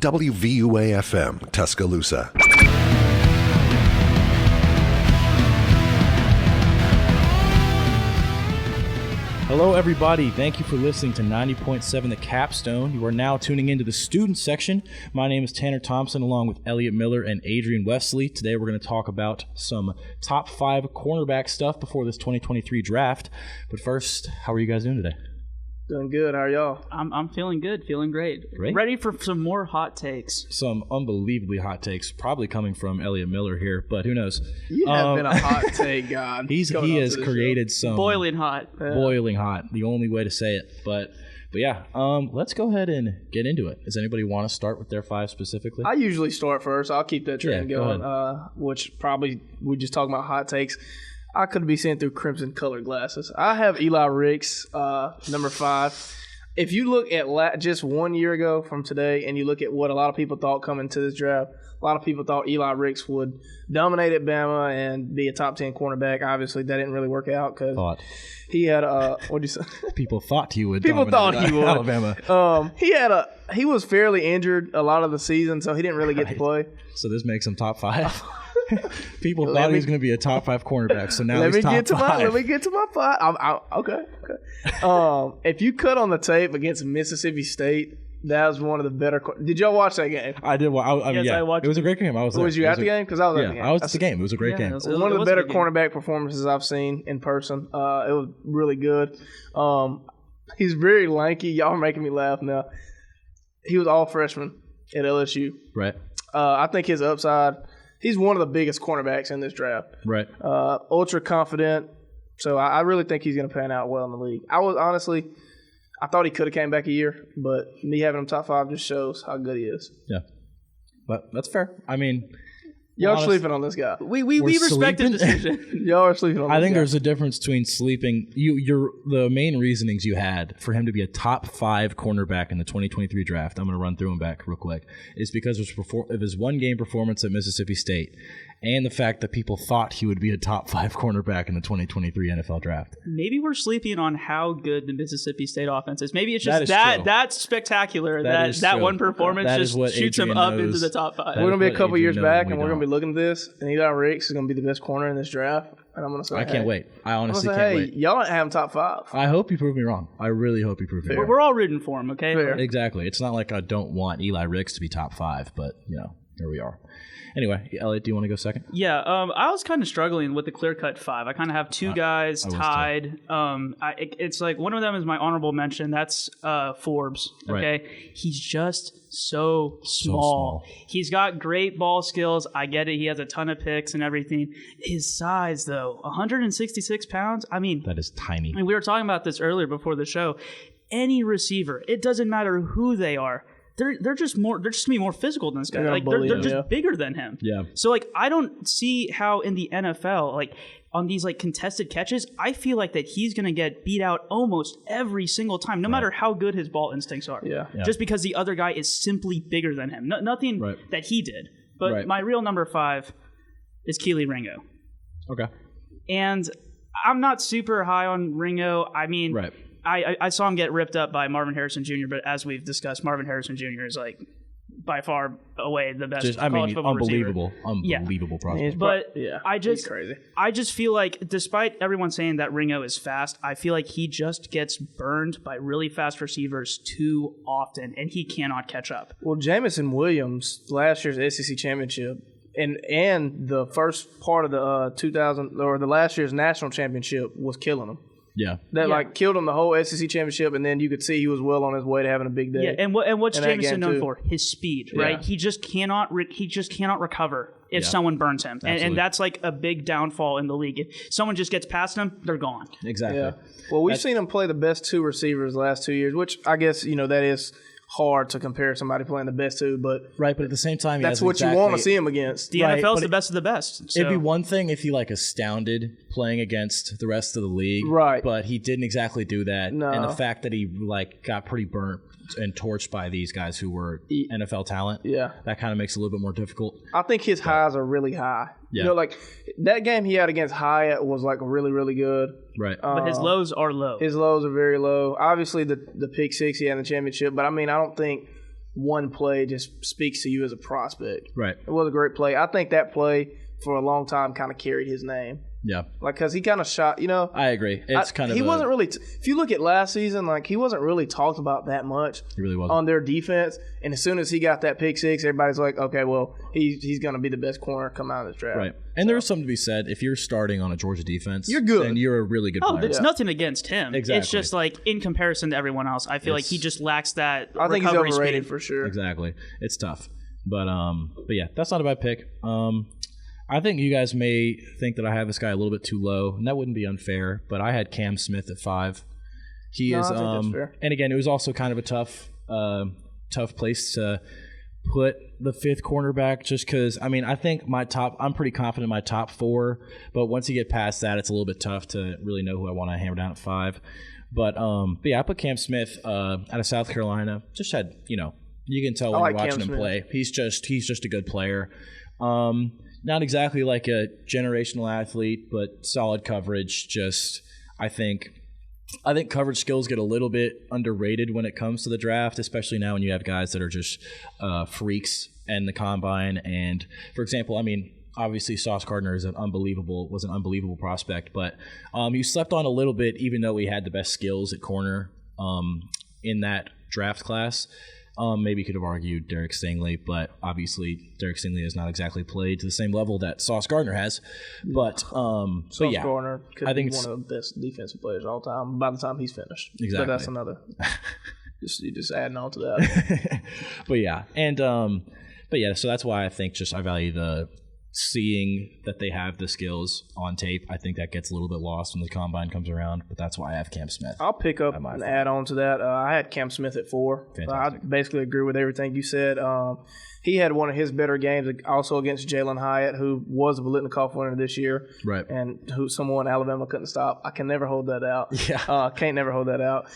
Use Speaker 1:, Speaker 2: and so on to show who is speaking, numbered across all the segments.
Speaker 1: WVUA-FM, Tuscaloosa.
Speaker 2: Hello, everybody. Thank you for listening to 90.7 The Capstone. You are now tuning into the student section. My name is Tanner Thompson, along with Elliot Miller and Adrian Wesley. Today, we're going to talk about some top 5 cornerback stuff before this 2023 draft. But first, how are you guys doing today?
Speaker 3: Doing good. How are y'all?
Speaker 4: I'm feeling good, feeling great.
Speaker 2: Great.
Speaker 4: Ready for some more hot takes.
Speaker 2: Some unbelievably hot takes, probably coming from Elliot Miller here, but who knows?
Speaker 3: You have been a hot take god.
Speaker 2: He has created some
Speaker 4: boiling hot.
Speaker 2: Boiling hot, the only way to say it. But yeah, let's go ahead and get into it. Does anybody want to start with their 5 specifically?
Speaker 3: I usually start first. I'll keep that trend going, which probably we just talking about hot takes. I could be seeing through crimson-colored glasses. I have Eli Ricks, number 5. If you look at just 1 year ago from today and you look at what a lot of people thought coming to this draft, a lot of people thought Eli Ricks would dominate at Bama and be a top 10 cornerback. Obviously, that didn't really work out because he had what'd you say?
Speaker 2: People thought he would.
Speaker 3: People thought he would.
Speaker 2: Alabama.
Speaker 3: He was fairly injured a lot of the season, so he didn't really get to play.
Speaker 2: So this makes him top 5. People thought he was going to be a top 5 cornerback, so now he's top 5.
Speaker 3: Let me get to my 5. Okay. If you cut on the tape against Mississippi State, that was one of the better. Did y'all watch that game?
Speaker 2: I did. I watched. It was a great game. I was there.
Speaker 3: Was you at the game? Because I was at the game.
Speaker 2: I was at the game. It was a great game.
Speaker 3: It was one of the better cornerback performances I've seen in person. It was really good. He's very lanky. Y'all are making me laugh now. He was all freshman at LSU.
Speaker 2: Right.
Speaker 3: I think his upside. He's one of the biggest cornerbacks in this draft.
Speaker 2: Right.
Speaker 3: Ultra confident. So I really think he's going to pan out well in the league. I thought he could have came back a year, but me having him top 5 just shows how good he is.
Speaker 2: Yeah. But that's fair. I mean,
Speaker 3: y'all are sleeping on this guy.
Speaker 4: We respect the decision.
Speaker 3: Y'all are sleeping on this guy.
Speaker 2: I think there's a difference between sleeping. The main reasonings you had for him to be a top 5 cornerback in the 2023 draft, I'm going to run through them back real quick, is because of his one-game performance at Mississippi State and the fact that people thought he would be a top 5 cornerback in the 2023 NFL draft.
Speaker 4: Maybe we're sleeping on how good the Mississippi State offense is. Maybe it's just that's spectacular. That one performance just shoots him up into the top 5.
Speaker 3: We're going to be a couple years back, and we're going to be looking at this, and Eli Ricks is going to be the best corner in this draft. And I'm going to say,
Speaker 2: I can't wait. I honestly can't wait.
Speaker 3: Y'all don't have him top 5.
Speaker 2: I hope you prove me wrong. I really hope you prove me wrong.
Speaker 4: We're all rooting for him, okay?
Speaker 3: Fair.
Speaker 2: Exactly. It's not like I don't want Eli Ricks to be top 5, but, here we are. Anyway, Elliot, do you want to go second?
Speaker 4: Yeah, I was kind of struggling with the clear-cut 5. I kind of have 2 guys tied. It's like one of them is my honorable mention. That's Forbes. Okay,
Speaker 2: right.
Speaker 4: He's just so small. He's got great ball skills. I get it. He has a ton of picks and everything. His size, though, 166 pounds. I mean,
Speaker 2: that is tiny.
Speaker 4: I mean, we were talking about this earlier before the show. Any receiver, it doesn't matter who they are. They're just gonna be more physical than this guy. They're just bigger than him.
Speaker 2: Yeah.
Speaker 4: So I don't see how in the NFL on these contested catches, I feel like that he's gonna get beat out almost every single time, no matter how good his ball instincts are.
Speaker 3: Yeah.
Speaker 4: Just because the other guy is simply bigger than him. Nothing that he did. But my real number 5 is Kelee Ringo.
Speaker 2: Okay.
Speaker 4: And I'm not super high on Ringo. I mean.
Speaker 2: Right.
Speaker 4: I saw him get ripped up by Marvin Harrison Jr., but as we've discussed, Marvin Harrison Jr. is by far away the best college football receiver.
Speaker 2: Unbelievable prospect.
Speaker 4: But
Speaker 3: he's crazy.
Speaker 4: I just feel like despite everyone saying that Ringo is fast, I feel like he just gets burned by really fast receivers too often, and he cannot catch up.
Speaker 3: Well, Jamison Williams, last year's SEC championship, and the first part of the 2000 or the last year's national championship was killing him.
Speaker 2: Yeah.
Speaker 3: That killed him the whole SEC championship, and then you could see he was well on his way to having a big day.
Speaker 4: Yeah, and what's Jamison known for? His speed, right? He just cannot recover if someone burns him, and that's a big downfall in the league. If someone just gets past him, they're gone.
Speaker 2: Exactly.
Speaker 3: Yeah. Well, we've seen him play the best 2 receivers the last 2 years, which I guess that is hard to compare somebody playing the best 2, but
Speaker 2: but at the same time,
Speaker 3: that's what you want to see him against.
Speaker 4: The NFL's the best of the best. So.
Speaker 2: It'd be one thing if he astounded playing against the rest of the league,
Speaker 3: right?
Speaker 2: But he didn't exactly do that,
Speaker 3: no.
Speaker 2: And the fact that he got pretty burnt and torched by these guys who were NFL talent, that kind of makes it a little bit more difficult.
Speaker 3: I think his highs are really high.
Speaker 2: Yeah.
Speaker 3: That game he had against Hyatt was really, really good.
Speaker 2: Right.
Speaker 4: But his lows are low.
Speaker 3: His lows are very low. Obviously, the pick 6 he had in the championship, but I mean, I don't think one play just speaks to you as a prospect.
Speaker 2: Right.
Speaker 3: It was a great play. I think that play for a long time kind of carried his name.
Speaker 2: Yeah.
Speaker 3: Like, because he kind of shot,
Speaker 2: I agree. It's
Speaker 3: he wasn't really, if you look at last season, like, he wasn't really talked about that much.
Speaker 2: He really wasn't.
Speaker 3: On their defense. And as soon as he got that pick six, everybody's like, okay, well, he's going to be the best corner come out of this draft.
Speaker 2: Right. And there's something to be said. If you're starting on a Georgia defense,
Speaker 3: you're good.
Speaker 2: And you're a really good player.
Speaker 4: Oh, it's nothing against him.
Speaker 2: Exactly.
Speaker 4: It's just like in comparison to everyone else, I feel like he just lacks that.
Speaker 3: I think he's overrated
Speaker 4: speed.
Speaker 3: for sure.
Speaker 2: Exactly. It's tough. But yeah, that's not a bad pick. I think you guys may think that I have this guy a little bit too low, and that wouldn't be unfair. But I had Cam Smith at 5. He is,
Speaker 3: I think that's fair.
Speaker 2: And again, it was also kind of a tough place to put the 5th cornerback, just because. I mean, I think I'm pretty confident in my top 4, but once you get past that, it's a little bit tough to really know who I want to hammer down at 5. But yeah, I put Cam Smith out of South Carolina. Just had you can tell when you're watching him play. He's just a good player. Not exactly like a generational athlete, but solid coverage. Just I think coverage skills get a little bit underrated when it comes to the draft, especially now when you have guys that are just freaks in the combine. And for example, I mean, obviously Sauce Gardner was an unbelievable prospect, but you slept on a little bit, even though he had the best skills at corner in that draft class. Maybe you could have argued Derek Stingley, but obviously Derek Stingley has not exactly played to the same level that Sauce Gardner has. But
Speaker 3: Sauce Gardner could be one of the best defensive players of all time by the time he's finished.
Speaker 2: Exactly.
Speaker 3: But that's another. just adding on to that.
Speaker 2: But yeah, and so that's why I think I value the seeing that they have the skills on tape. I think that gets a little bit lost when the combine comes around, but that's why I have Cam Smith.
Speaker 3: I'll pick up and add on to that. I had Cam Smith at 4. I basically agree with everything you said. He had one of his better games also against Jalen Hyatt, who was a Biletnikoff winner this year,
Speaker 2: right?
Speaker 3: And who someone Alabama couldn't stop. I can never hold that out.
Speaker 2: Yeah,
Speaker 3: can't never hold that out.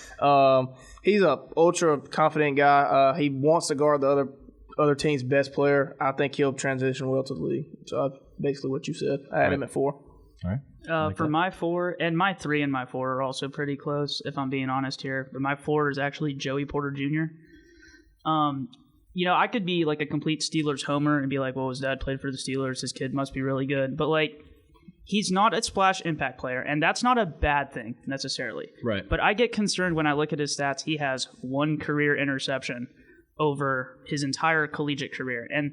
Speaker 3: He's a ultra confident guy. He wants to guard the other team's best player. I think he'll transition well to the league. So basically what you said. I had him at 4.
Speaker 2: All right.
Speaker 4: For my 4, and my 3 and my 4 are also pretty close, if I'm being honest here. But my 4 is actually Joey Porter Jr. I could be like a complete Steelers homer and be like, well, his dad played for the Steelers. His kid must be really good. But like, he's not a splash impact player, and that's not a bad thing necessarily.
Speaker 2: Right.
Speaker 4: But I get concerned when I look at his stats. He has 1 career interception over his entire collegiate career. And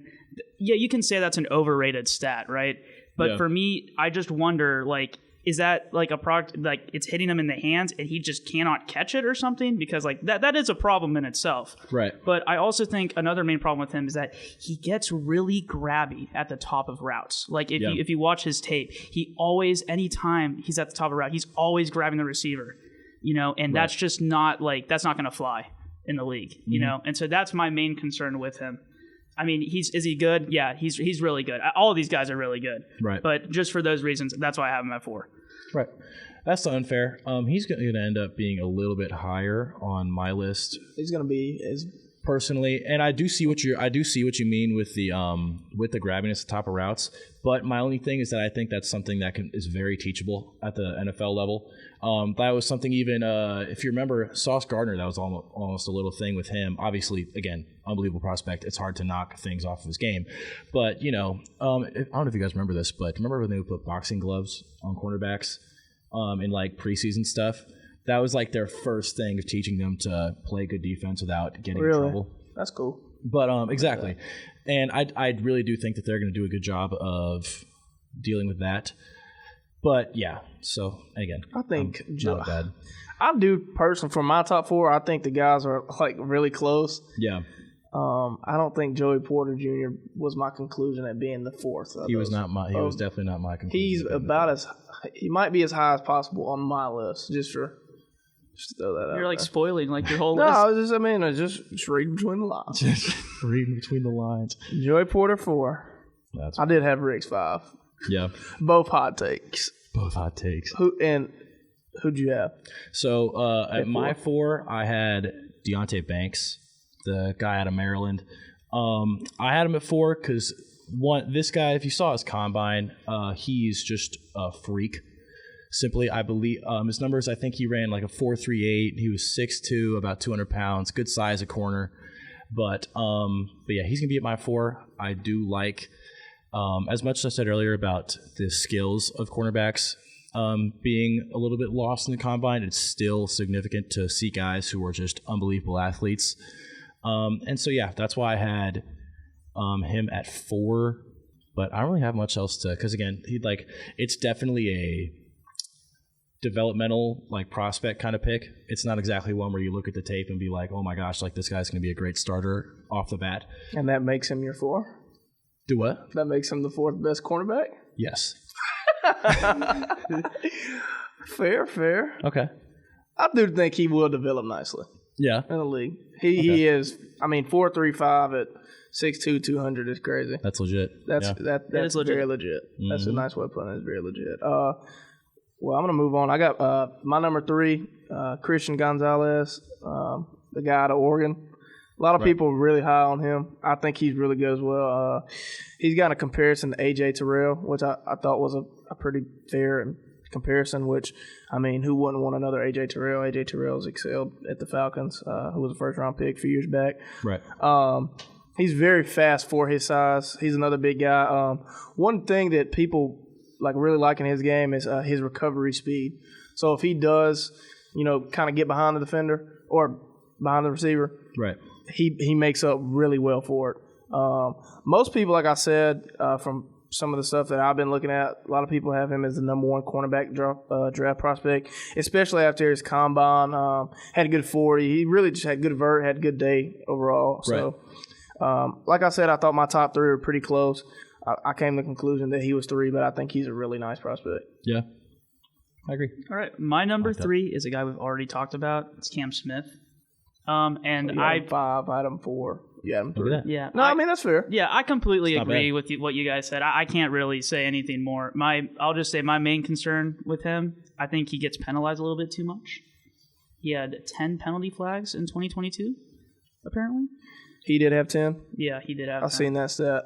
Speaker 4: yeah, you can say that's an overrated stat, right? But for me, I just wonder, like, is that like a product, like it's hitting him in the hands and he just cannot catch it or something? Because like that is a problem in itself.
Speaker 2: Right.
Speaker 4: But I also think another main problem with him is that he gets really grabby at the top of routes. Like if you watch his tape, he always, anytime he's at the top of a route, he's always grabbing the receiver, and that's just not that's not going to fly in the league, and so that's my main concern with him. I mean, is he good? Yeah, he's really good. All of these guys are really good,
Speaker 2: right?
Speaker 4: But just for those reasons, that's why I have him at 4.
Speaker 2: Right. That's unfair. He's going to end up being a little bit higher on my list.
Speaker 3: He's going to be
Speaker 2: personally, and I do see what you mean with the grabbiness at the top of routes. But my only thing is that I think that's something that is very teachable at the NFL level. That was something even if you remember Sauce Gardner, that was almost a little thing with him. Obviously, again, unbelievable prospect. It's hard to knock things off of his game. But I don't know if you guys remember this, but remember when they would put boxing gloves on cornerbacks in like preseason stuff? That was like their first thing of teaching them to play good defense without getting in trouble.
Speaker 3: That's cool.
Speaker 2: But exactly. And I really do think that they're going to do a good job of dealing with that. But yeah, so again,
Speaker 3: I think
Speaker 2: not bad.
Speaker 3: I do personally for my top 4. I think the guys are like really close.
Speaker 2: Yeah.
Speaker 3: I don't think Joey Porter Jr. was my conclusion at being the 4th.
Speaker 2: He was not my. He was definitely not my conclusion.
Speaker 3: He's about he might be as high as possible on my list. Just to throw that out.
Speaker 4: You're like
Speaker 3: there.
Speaker 4: Spoiling like your whole
Speaker 3: no,
Speaker 4: list.
Speaker 3: I just read between the lines.
Speaker 2: Just reading between the lines.
Speaker 3: Joey Porter 4. I did have Riggs 5.
Speaker 2: Yeah.
Speaker 3: Both hot takes. Who'd you have?
Speaker 2: So at my 4, I had Deonte Banks, the guy out of Maryland. I had him at 4 because this guy, if you saw his combine, he's just a freak. Simply, I believe his numbers. I think he ran like a 4.38. He was 6'2", about 200 pounds. Good size, a corner. But yeah, he's going to be at my 4. I do like, as much as I said earlier about the skills of cornerbacks being a little bit lost in the combine, it's still significant to see guys who are just unbelievable athletes. And so, yeah, that's why I had him at 4. But I don't really have much else to, because again, it's definitely a developmental prospect kind of pick. It's not exactly one where you look at the tape and be like, oh my gosh, this guy's going to be a great starter off the bat.
Speaker 3: And that makes him your 4?
Speaker 2: Do what?
Speaker 3: That makes him the 4th best cornerback?
Speaker 2: Yes.
Speaker 3: Fair.
Speaker 2: Okay.
Speaker 3: I do think he will develop nicely.
Speaker 2: Yeah.
Speaker 3: In the league. He is, 4.35 at 6'2", 200 is crazy.
Speaker 2: That's legit.
Speaker 3: That's very legit.
Speaker 2: Mm-hmm.
Speaker 3: That's a nice way of putting it. It's very legit. Well, I'm going to move on. I got my number 3, Christian Gonzalez, the guy out of Oregon. A lot of people are really high on him. I think he's really good as well. He's got a comparison to A.J. Terrell, which I thought was a pretty fair comparison, which, who wouldn't want another A.J. Terrell? A.J. Terrell's excelled at the Falcons, who was a first-round pick a few years back.
Speaker 2: Right.
Speaker 3: He's very fast for his size. He's another big guy. One thing that people really like in his game is his recovery speed. So if he does, kind of get behind the defender or behind the receiver,
Speaker 2: right,
Speaker 3: he makes up really well for it. Most people, like I said, from some of the stuff that I've been looking at, a lot of people have him as the number 1 cornerback draft prospect, especially after his combine. Had a good 40. He really just had good vert, had a good day overall.
Speaker 2: Right.
Speaker 3: So, like I said, I thought my top 3 were pretty close. I came to the conclusion that he was 3, but I think he's a really nice prospect.
Speaker 2: Yeah, I agree.
Speaker 4: All right, my number 3 is a guy we've already talked about. It's Cam Smith. And
Speaker 3: I had 5, I had him 4. Yeah, I'm 3.
Speaker 4: Yeah.
Speaker 3: No, that's fair.
Speaker 4: Yeah, I completely agree with what you guys said. I can't really say anything more. I'll just say my main concern with him, I think he gets penalized a little bit too much. He had 10 penalty flags in 2022, apparently.
Speaker 3: He did have 10?
Speaker 4: Yeah, he did have 10.
Speaker 3: I've seen that stat.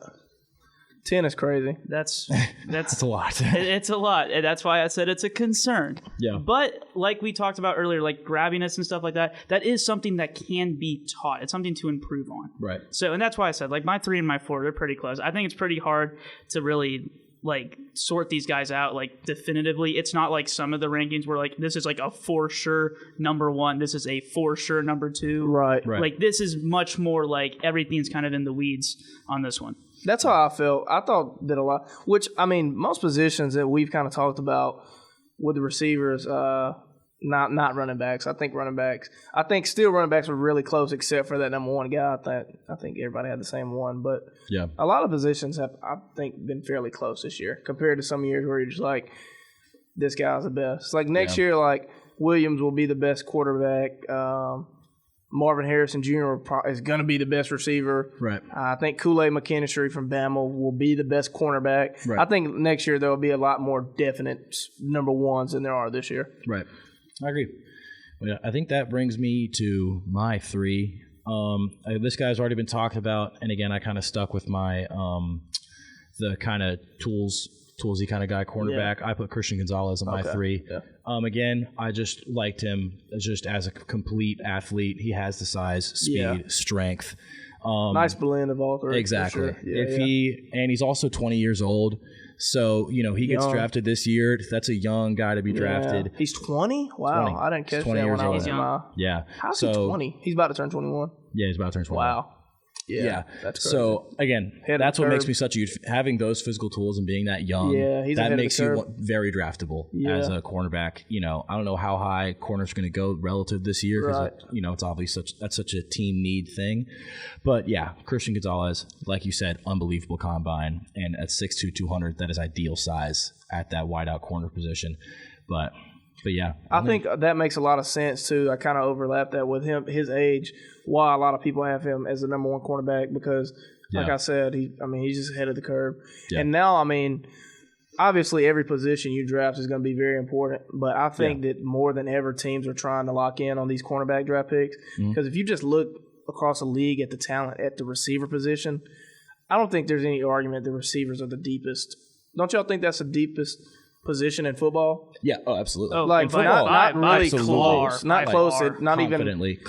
Speaker 3: 10 is crazy.
Speaker 4: That's
Speaker 2: a lot.
Speaker 4: It's a lot. And that's why I said it's a concern.
Speaker 2: Yeah.
Speaker 4: But like we talked about earlier, grabbiness and stuff like that, that is something that can be taught. It's something to improve on.
Speaker 2: Right.
Speaker 4: So, and that's why I said, my 3 and my 4, they're pretty close. I think it's pretty hard to really sort these guys out definitively. It's not like some of the rankings where this is a for sure number 1, this is a for sure number 2.
Speaker 3: Right.
Speaker 4: This is much more everything's kind of in the weeds on this one.
Speaker 3: That's how I felt. I thought that a lot, which, most positions that we've kind of talked about with the receivers, not running backs. I think running backs were really close except for that number 1 guy. I think everybody had the same one. But
Speaker 2: yeah,
Speaker 3: a lot of positions have, I think, been fairly close this year compared to some years where you're just this guy's the best. Next year, Williams will be the best quarterback. Marvin Harrison Jr. is going to be the best receiver.
Speaker 2: Right.
Speaker 3: I think Kool-Aid McKinstry from Bama will be the best cornerback.
Speaker 2: Right.
Speaker 3: I think next year there will be a lot more definite number 1s than there are this year.
Speaker 2: Right. I agree. Well, yeah, I think that brings me to my 3. This guy's already been talked about, and again, I kind of stuck with my the kind of toolsy kind of guy, cornerback. Yeah. I put Christian Gonzalez on my 3. Yeah. Again, I just liked him just as a complete athlete. He has the size, speed, strength.
Speaker 3: Nice blend of all 3.
Speaker 2: Exactly.
Speaker 3: Sure. Yeah,
Speaker 2: and he's also 20 years old. So, he gets drafted this year. That's a young guy to be drafted.
Speaker 3: Yeah. He's 20? Wow. 20. I didn't catch that when I was young.
Speaker 2: Yeah.
Speaker 3: How's he 20? He's about to turn 21.
Speaker 2: Yeah, he's about to turn 21.
Speaker 3: Wow. Yeah, that's crazy.
Speaker 2: So again, that's what makes me such a huge having those physical tools and being that young.
Speaker 3: Yeah,
Speaker 2: that makes you very draftable as a cornerback. I don't know how high corners are going to go relative this year because it's obviously such a team need thing. But yeah, Christian Gonzalez, like you said, unbelievable combine, and at 6'2", 200, that is ideal size at that wideout corner position. But yeah,
Speaker 3: I think that makes a lot of sense too. I kind of overlap that with his age. Why a lot of people have him as the number 1 cornerback because, like I said, he's just ahead of the curve. Yeah. And now, obviously every position you draft is going to be very important. But I think that more than ever, teams are trying to lock in on these cornerback draft picks because if you just look across the league at the talent at the receiver position, I don't think there's any argument the receivers are the deepest. Don't y'all think that's the deepest position in football.
Speaker 2: Yeah. Oh, absolutely.
Speaker 4: Oh,
Speaker 3: Like
Speaker 4: football,
Speaker 3: not really
Speaker 2: absolutely.
Speaker 3: close, not close, not even
Speaker 2: confidently.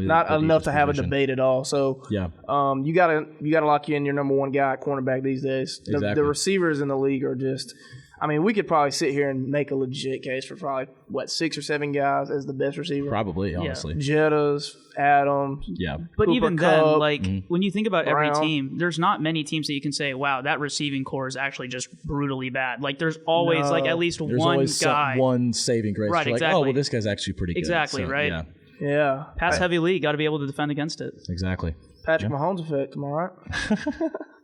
Speaker 3: not
Speaker 2: the
Speaker 3: enough to have a
Speaker 2: position.
Speaker 3: debate at all. So you gotta lock in your number one guy at cornerback these days. The receivers in the league are just. I mean, we could probably sit here and make a legit case for probably 6 or 7 guys as the best receiver.
Speaker 2: Probably, honestly.
Speaker 3: Jettas, Adams.
Speaker 2: Yeah.
Speaker 4: But
Speaker 3: Cooper
Speaker 4: even
Speaker 3: Kupp,
Speaker 4: then, when you think about
Speaker 3: Brown.
Speaker 4: every team, there's not many teams that you can say, wow, that receiving core is actually just brutally bad. Like, there's always at least
Speaker 2: There's
Speaker 4: one
Speaker 2: always
Speaker 4: guy.
Speaker 2: one saving grace.
Speaker 4: Right,
Speaker 2: Like,
Speaker 4: exactly.
Speaker 2: oh, well, this guy's actually pretty good.
Speaker 4: Exactly,
Speaker 2: So,
Speaker 4: right.
Speaker 3: Yeah.
Speaker 4: Pass-heavy league, got to be able to defend against it.
Speaker 2: Exactly.
Speaker 3: Patrick Mahomes effect, am I right?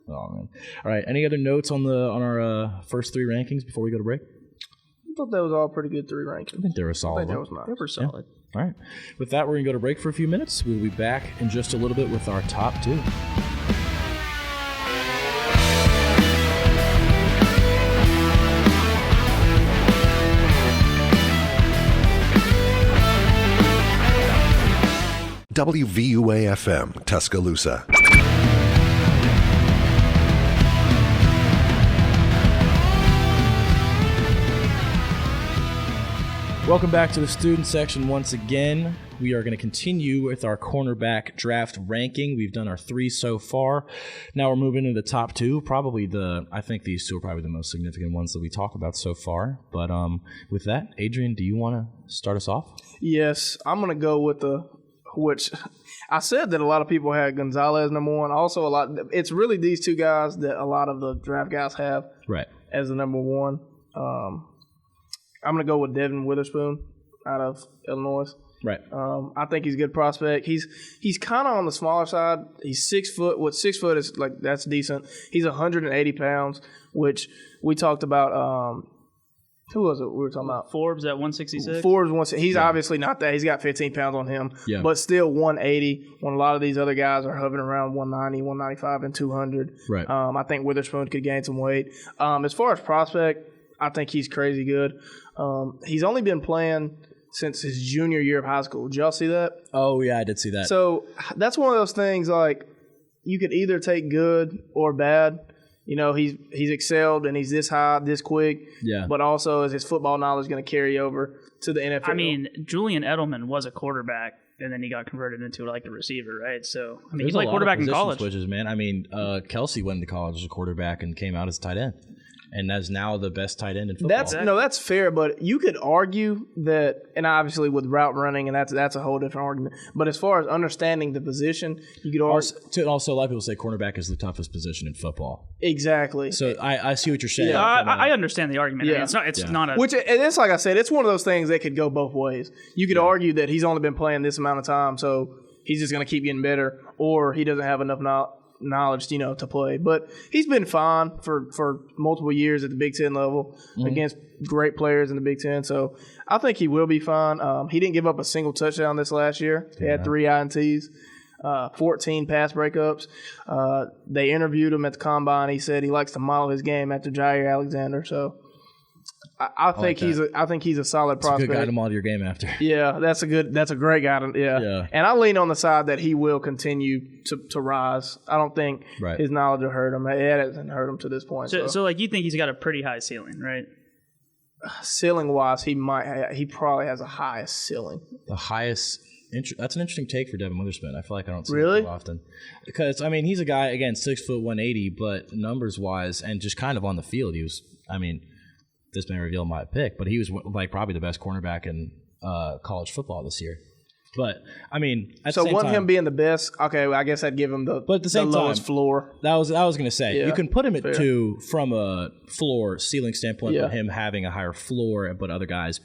Speaker 2: Oh, man. All right. Any other notes on our first 3 rankings before we go to break?
Speaker 3: I thought that was all pretty good 3 rankings.
Speaker 2: I think they were solid.
Speaker 3: I think that was nice.
Speaker 4: They were solid.
Speaker 2: All right. With that, we're going to go to break for a few minutes. We'll be back in just a little bit with our top 2.
Speaker 1: WVUA-FM, Tuscaloosa.
Speaker 2: Welcome back to the student section once again. We are going to continue with our cornerback draft ranking. We've done our 3 so far. Now we're moving into the top 2. I think these 2 are probably the most significant ones that we talk about so far. But with that, Adrian, do you want to start us off?
Speaker 3: Yes, I'm going to go with which I said that a lot of people had Gonzalez number 1. Also, it's really these 2 guys that a lot of the draft guys have as the number 1. I'm going to go with Devin Witherspoon out of Illinois.
Speaker 2: Right.
Speaker 3: I think he's a good prospect. He's kind of on the smaller side. He's 6 foot. What 6 foot is like? That's decent. He's 180 pounds, which we talked about. Who was it we were talking about?
Speaker 4: Forbes at 166.
Speaker 3: Forbes He's obviously not that. He's got 15 pounds on him, but still 180. When a lot of these other guys are hovering around 190, 195, and 200.
Speaker 2: Right.
Speaker 3: I think Witherspoon could gain some weight. As far as prospect, I think he's crazy good. He's only been playing since his junior year of high school. Did y'all see that?
Speaker 2: Oh, yeah, I did see that.
Speaker 3: So that's one of those things, like, you could either take good or bad. You know, he's excelled and he's this high, this quick. Yeah. But also, is his football knowledge going to carry over to the NFL? I
Speaker 4: mean, Julian Edelman was a quarterback, and then he got converted into like a receiver, right? So, I mean, he played quarterback in college.
Speaker 2: Switches, man. I mean, Kelsey went into college as a quarterback and came out as tight end. And that's now the best tight end in football.
Speaker 3: That's fair, but you could argue that, and obviously with route running, and that's a whole different argument. But as far as understanding the position, you could
Speaker 2: also a lot of people say cornerback is the toughest position in football.
Speaker 3: Exactly.
Speaker 2: So I see what you're saying.
Speaker 4: Yeah, I understand the argument. Yeah. I mean, it's not a
Speaker 3: which, and it's like I said, it's one of those things that could go both ways. You could argue that he's only been playing this amount of time, so he's just going to keep getting better, or he doesn't have enough knowledge, to play. But he's been fine for multiple years at the Big Ten level against great players in the Big Ten. So I think he will be fine. He didn't give up a single touchdown this last year. He had 3 INTs, 14 pass breakups. They interviewed him at the Combine. He said he likes to model his game after Jair Alexander. So I think he's a solid prospect.
Speaker 2: A good guy to model your game after.
Speaker 3: Yeah, that's a great guy. Yeah. And I lean on the side that he will continue to rise. I don't think his knowledge will hurt him. It hasn't hurt him to this point.
Speaker 4: So like you think he's got a pretty high ceiling, right?
Speaker 3: Ceiling wise, he probably has a highest ceiling.
Speaker 2: The highest. That's an interesting take for Devin Witherspoon. I feel like I don't see
Speaker 3: it
Speaker 2: too often. Because, I mean, he's a guy, again, 6 foot 180, but numbers-wise and just kind of on the field, he was, I mean, this may reveal my pick, but he was like probably the best cornerback in college football this year. But, I mean, at the same time,
Speaker 3: him being the best, okay, well, I guess I'd give him the lowest floor.
Speaker 2: That was I was going to say. You can put him at 2 from a ceiling standpoint, but him having a higher floor, but other guys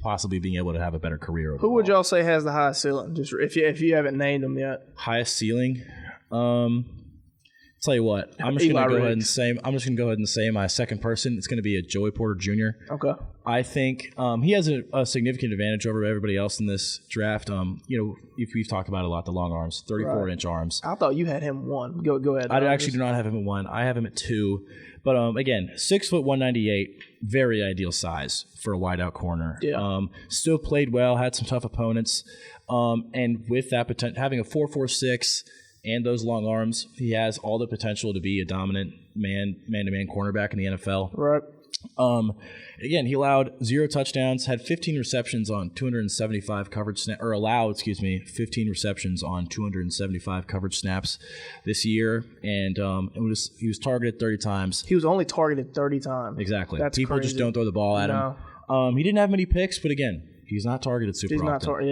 Speaker 2: possibly being able to have a better career overall.
Speaker 3: Who would y'all say has the highest ceiling? Just if you haven't named them yet.
Speaker 2: Highest ceiling? Tell you what, I'm just going to go ahead and say my second person. It's going to be a Joey Porter Jr.
Speaker 3: Okay.
Speaker 2: I think he has a significant advantage over everybody else in this draft. If we've talked about it a lot, the long arms, 34-inch arms.
Speaker 3: I thought you had him 1. Go ahead.
Speaker 2: I actually do not have him at 1. I have him at 2. But again, 6 foot 198, very ideal size for a wideout corner.
Speaker 3: Yeah.
Speaker 2: Still played well, had some tough opponents, and with that potential, having a 4.46 and those long arms, he has all the potential to be a dominant man-to-man cornerback in the NFL.
Speaker 3: Right.
Speaker 2: Again, he allowed 0 touchdowns, had 15 receptions on 275 coverage snaps, or allowed, 15 receptions on 275 coverage snaps this year, and he was targeted 30 times.
Speaker 3: He was only targeted 30 times.
Speaker 2: Exactly.
Speaker 3: That's
Speaker 2: People
Speaker 3: crazy.
Speaker 2: just don't throw the ball at him. He didn't have many picks, but again, he's not targeted super often.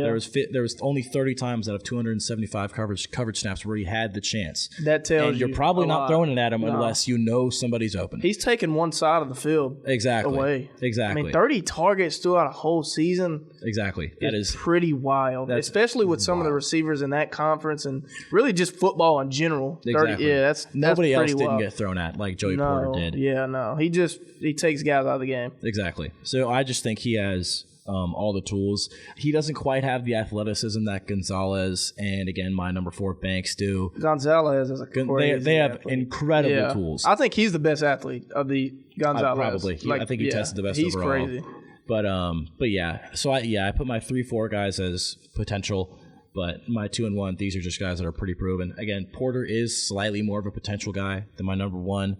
Speaker 2: There was only 30 times out of 275 coverage snaps where he had the chance.
Speaker 3: That tells
Speaker 2: and you're probably not throwing it at him unless you know somebody's open.
Speaker 3: He's taking one side of the field away.
Speaker 2: Exactly.
Speaker 3: I mean, 30 targets throughout a whole season.
Speaker 2: Exactly. That is
Speaker 3: pretty wild, especially with some of the receivers in that conference and really just football in general.
Speaker 2: Exactly.
Speaker 3: That's
Speaker 2: nobody else didn't
Speaker 3: wild.
Speaker 2: get thrown at like Joey Porter did.
Speaker 3: Yeah, no. He takes guys out of the game.
Speaker 2: Exactly. So I just think he has all the tools. He doesn't quite have the athleticism that Gonzalez and, again, my number 4 Banks do.
Speaker 3: Gonzalez is a crazy
Speaker 2: They have
Speaker 3: athlete.
Speaker 2: incredible tools.
Speaker 3: I think he's the best athlete of the Gonzalez.
Speaker 2: Probably. I think he tested the best
Speaker 3: he's
Speaker 2: overall.
Speaker 3: He's crazy.
Speaker 2: But yeah. So I put my 3-4 guys as potential, but my 2 and 1, these are just guys that are pretty proven. Again, Porter is slightly more of a potential guy than my number 1,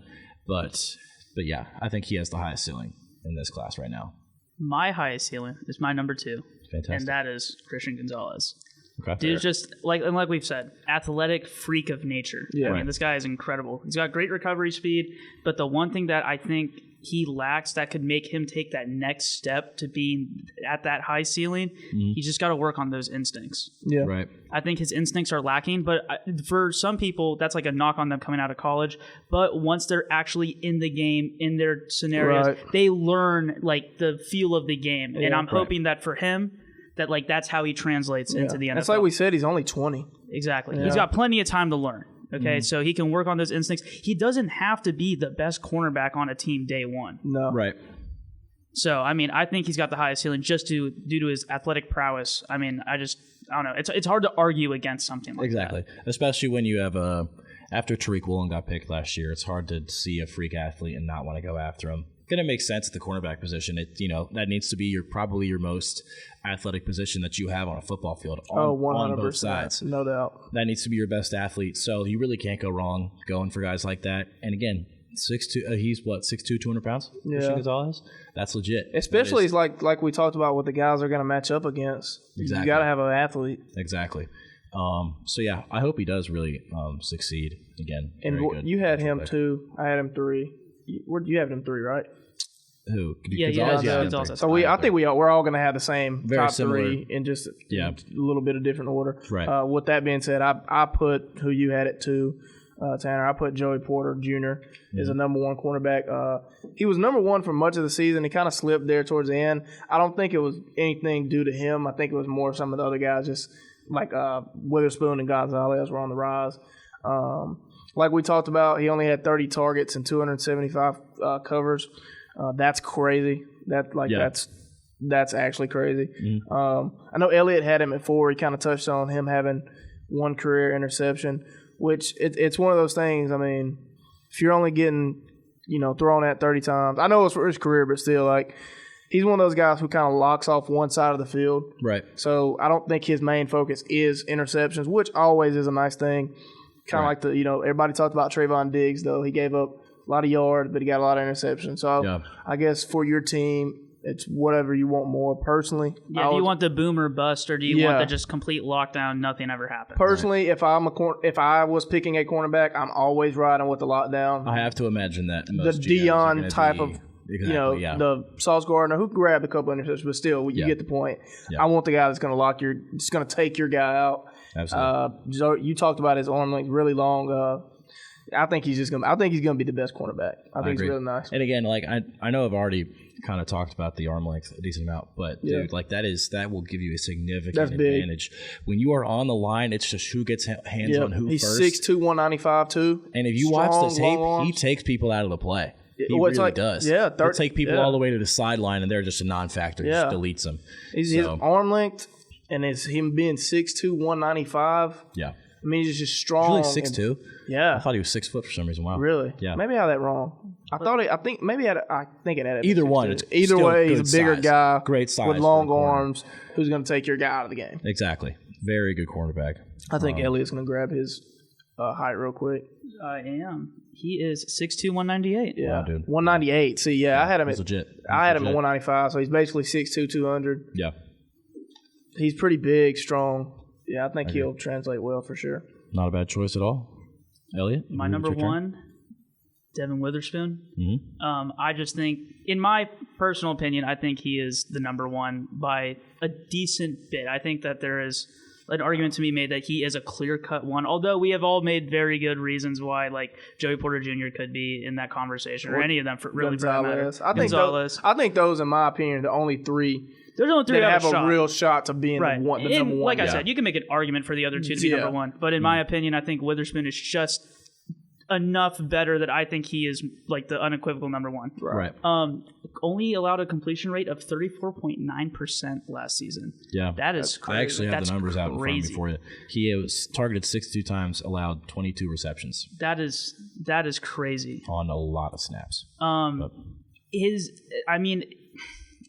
Speaker 2: but yeah, I think he has the highest ceiling in this class right now.
Speaker 4: My highest ceiling is my number 2,
Speaker 2: Fantastic.
Speaker 4: and that is Christian Gonzalez.
Speaker 2: Okay.
Speaker 4: Dude's just, like we've said, athletic freak of nature.
Speaker 3: Yeah.
Speaker 4: I mean, this guy is incredible. He's got great recovery speed, but the one thing that I think he lacks that could make him take that next step to being at that high ceiling, he just got to work on those instincts.
Speaker 3: Yeah.
Speaker 2: Right.
Speaker 4: I think his instincts are lacking, but for some people, that's like a knock on them coming out of college. But once they're actually in the game, in their scenarios, they learn like the feel of the game. And I'm hoping that for him, that like that's how he translates into the NFL.
Speaker 3: That's like we said, he's only 20.
Speaker 4: Exactly. Yeah. He's got plenty of time to learn. Okay, so he can work on those instincts. He doesn't have to be the best cornerback on a team day one.
Speaker 3: No.
Speaker 2: Right.
Speaker 4: So, I mean, I think he's got the highest ceiling just due to his athletic prowess. I mean, I don't know. It's hard to argue against something like that.
Speaker 2: Especially when you have after Tariq Woolen got picked last year, it's hard to see a freak athlete and not want to go after him. Going to make sense at the cornerback position. That needs to be probably your most athletic position that you have on a football field on both sides.
Speaker 3: No doubt.
Speaker 2: That needs to be your best athlete. So you really can't go wrong going for guys like that. And again, 6'2", he's 6'2", 200 pounds?
Speaker 3: Yeah.
Speaker 2: Gonzalez? That's legit.
Speaker 3: Especially it's like we talked about what the guys are going to match up against.
Speaker 2: Exactly.
Speaker 3: You got to have an athlete.
Speaker 2: Exactly. So yeah, I hope he does really succeed again.
Speaker 3: And you had him 2. I had him 3. You have him 3, right?
Speaker 2: Who?
Speaker 4: Gonzalez.
Speaker 3: So I think we're all going to have the same
Speaker 2: very
Speaker 3: top
Speaker 2: similar.
Speaker 3: 3 in just a little bit of different order.
Speaker 2: Right.
Speaker 3: With that being said, I put who you had at 2, Tanner. I put Joey Porter Jr. as a number 1 cornerback. He was number 1 for much of the season. He kind of slipped there towards the end. I don't think it was anything due to him. I think it was more some of the other guys, just like Witherspoon and Gonzalez were on the rise. Like we talked about, he only had 30 targets and 275 covers. That's crazy. That's actually crazy. I know Elliot had him at 4. He kind of touched on him having 1 career interception, which it's one of those things. I mean, if you're only getting thrown at 30 times, I know it's for his career, but still, like, he's one of those guys who kind of locks off one side of the field.
Speaker 2: Right.
Speaker 3: So I don't think his main focus is interceptions, which always is a nice thing. Kind of like everybody talked about Trayvon Diggs, though. He gave up a lot of yards, but he got a lot of interceptions. So I guess for your team, it's whatever you want more. Personally,
Speaker 4: do you want the boom or bust, or do you want the just complete lockdown, nothing ever happens?
Speaker 3: Personally, if I was picking a cornerback, I'm always riding with the lockdown.
Speaker 2: I have to imagine that
Speaker 3: the Dion type of. The Sauce Gardner, who grabbed a couple of interceptions, but still, you get the point. I want the guy that's going to take your guy out.
Speaker 2: Absolutely.
Speaker 3: You talked about his arm length really long. I think he's going to be the best cornerback. I think he's really nice.
Speaker 2: And again, like I know I've already kind of talked about the arm length a decent amount, but dude, like that will give you a significant advantage. When you are on the line, it's just who gets hands on who
Speaker 3: he's
Speaker 2: first.
Speaker 3: He's 6'2", 195 too.
Speaker 2: And if you watch the tape, he takes people out of the play. He really does.
Speaker 3: Yeah,
Speaker 2: he'll take people all the way to the sideline, and they're just a non-factor. Just deletes them.
Speaker 3: His arm length and him being 6'2", 195.
Speaker 2: Yeah.
Speaker 3: I mean, he's just strong.
Speaker 2: He's really 6'2"?
Speaker 3: Yeah.
Speaker 2: I thought he was 6 foot for some reason. Wow.
Speaker 3: Really?
Speaker 2: Yeah.
Speaker 3: Maybe I had that wrong. I think it had
Speaker 2: either one. It's
Speaker 3: either way, he's a bigger
Speaker 2: size.
Speaker 3: guy.
Speaker 2: Great size
Speaker 3: with long arms who's going to take your guy out of the game.
Speaker 2: Exactly. Very good cornerback.
Speaker 3: I think Elliot's going to grab his height real quick.
Speaker 4: I am. He is 6'2", 198.
Speaker 3: Yeah,
Speaker 2: wow, dude.
Speaker 3: 198. See, yeah, I had him at
Speaker 2: legit.
Speaker 3: I had him at 195, so he's basically 6'2", 200.
Speaker 2: Yeah.
Speaker 3: He's pretty big, strong. Yeah, I think he'll translate well for sure.
Speaker 2: Not a bad choice at all. Elliot?
Speaker 4: My number one, Devin Witherspoon.
Speaker 2: Mm-hmm.
Speaker 4: I just think, in my personal opinion, I think he is the number one by a decent bit. I think that there is an argument to be made that he is a clear-cut one, although we have all made very good reasons why, like, Joey Porter Jr. could be in that conversation, or any of them, for that matter.
Speaker 3: I think those, in my opinion, are the only three.
Speaker 4: There's only three
Speaker 3: that
Speaker 4: that
Speaker 3: have a real shot to being the number one.
Speaker 4: Like I said, you can make an argument for the other two to be number one, but in my opinion, I think Witherspoon is just enough better that I think he is like the unequivocal number one.
Speaker 2: Right.
Speaker 4: Only allowed a completion rate of 34.9% last season.
Speaker 2: Yeah.
Speaker 4: That is crazy.
Speaker 2: I actually have the numbers out in front of me for you. He was targeted 62 times, allowed 22 receptions.
Speaker 4: That is crazy.
Speaker 2: On a lot of snaps.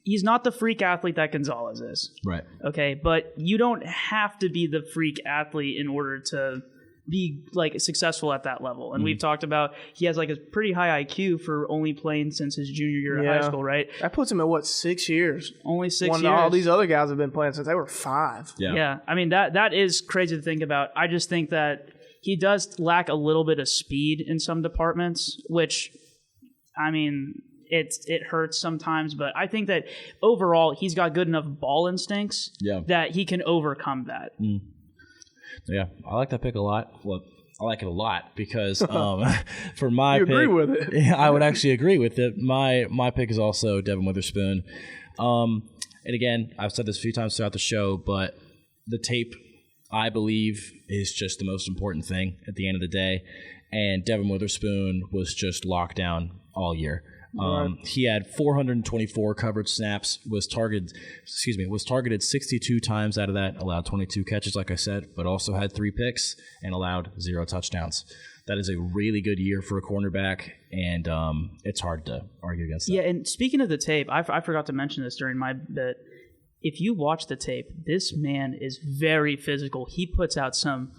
Speaker 4: He's not the freak athlete that Gonzalez is.
Speaker 2: Right.
Speaker 4: Okay, but you don't have to be the freak athlete in order to be like successful at that level. And we've talked about he has like a pretty high IQ for only playing since his junior year of high school, right?
Speaker 3: That puts him at 6 years?
Speaker 4: Only 6 years.
Speaker 3: All these other guys have been playing since they were 5.
Speaker 4: Yeah. I mean that is crazy to think about. I just think that he does lack a little bit of speed in some departments, which I mean it hurts sometimes, but I think that overall he's got good enough ball instincts that he can overcome that.
Speaker 2: Yeah, I like that pick a lot. Well, I like it a lot because for my pick,
Speaker 3: agree with it.
Speaker 2: Yeah, I would actually agree with it. My pick is also Devin Witherspoon. And again, I've said this a few times throughout the show, but the tape, I believe, is just the most important thing at the end of the day. And Devin Witherspoon was just locked down all year. He had 424 coverage snaps, was targeted 62 times out of that, allowed 22 catches, like I said, but also had 3 picks and allowed 0 touchdowns. That is a really good year for a cornerback, and it's hard to argue against that.
Speaker 4: Yeah, and speaking of the tape, I forgot to mention this during my bit. If you watch the tape, this man is very physical. He puts out some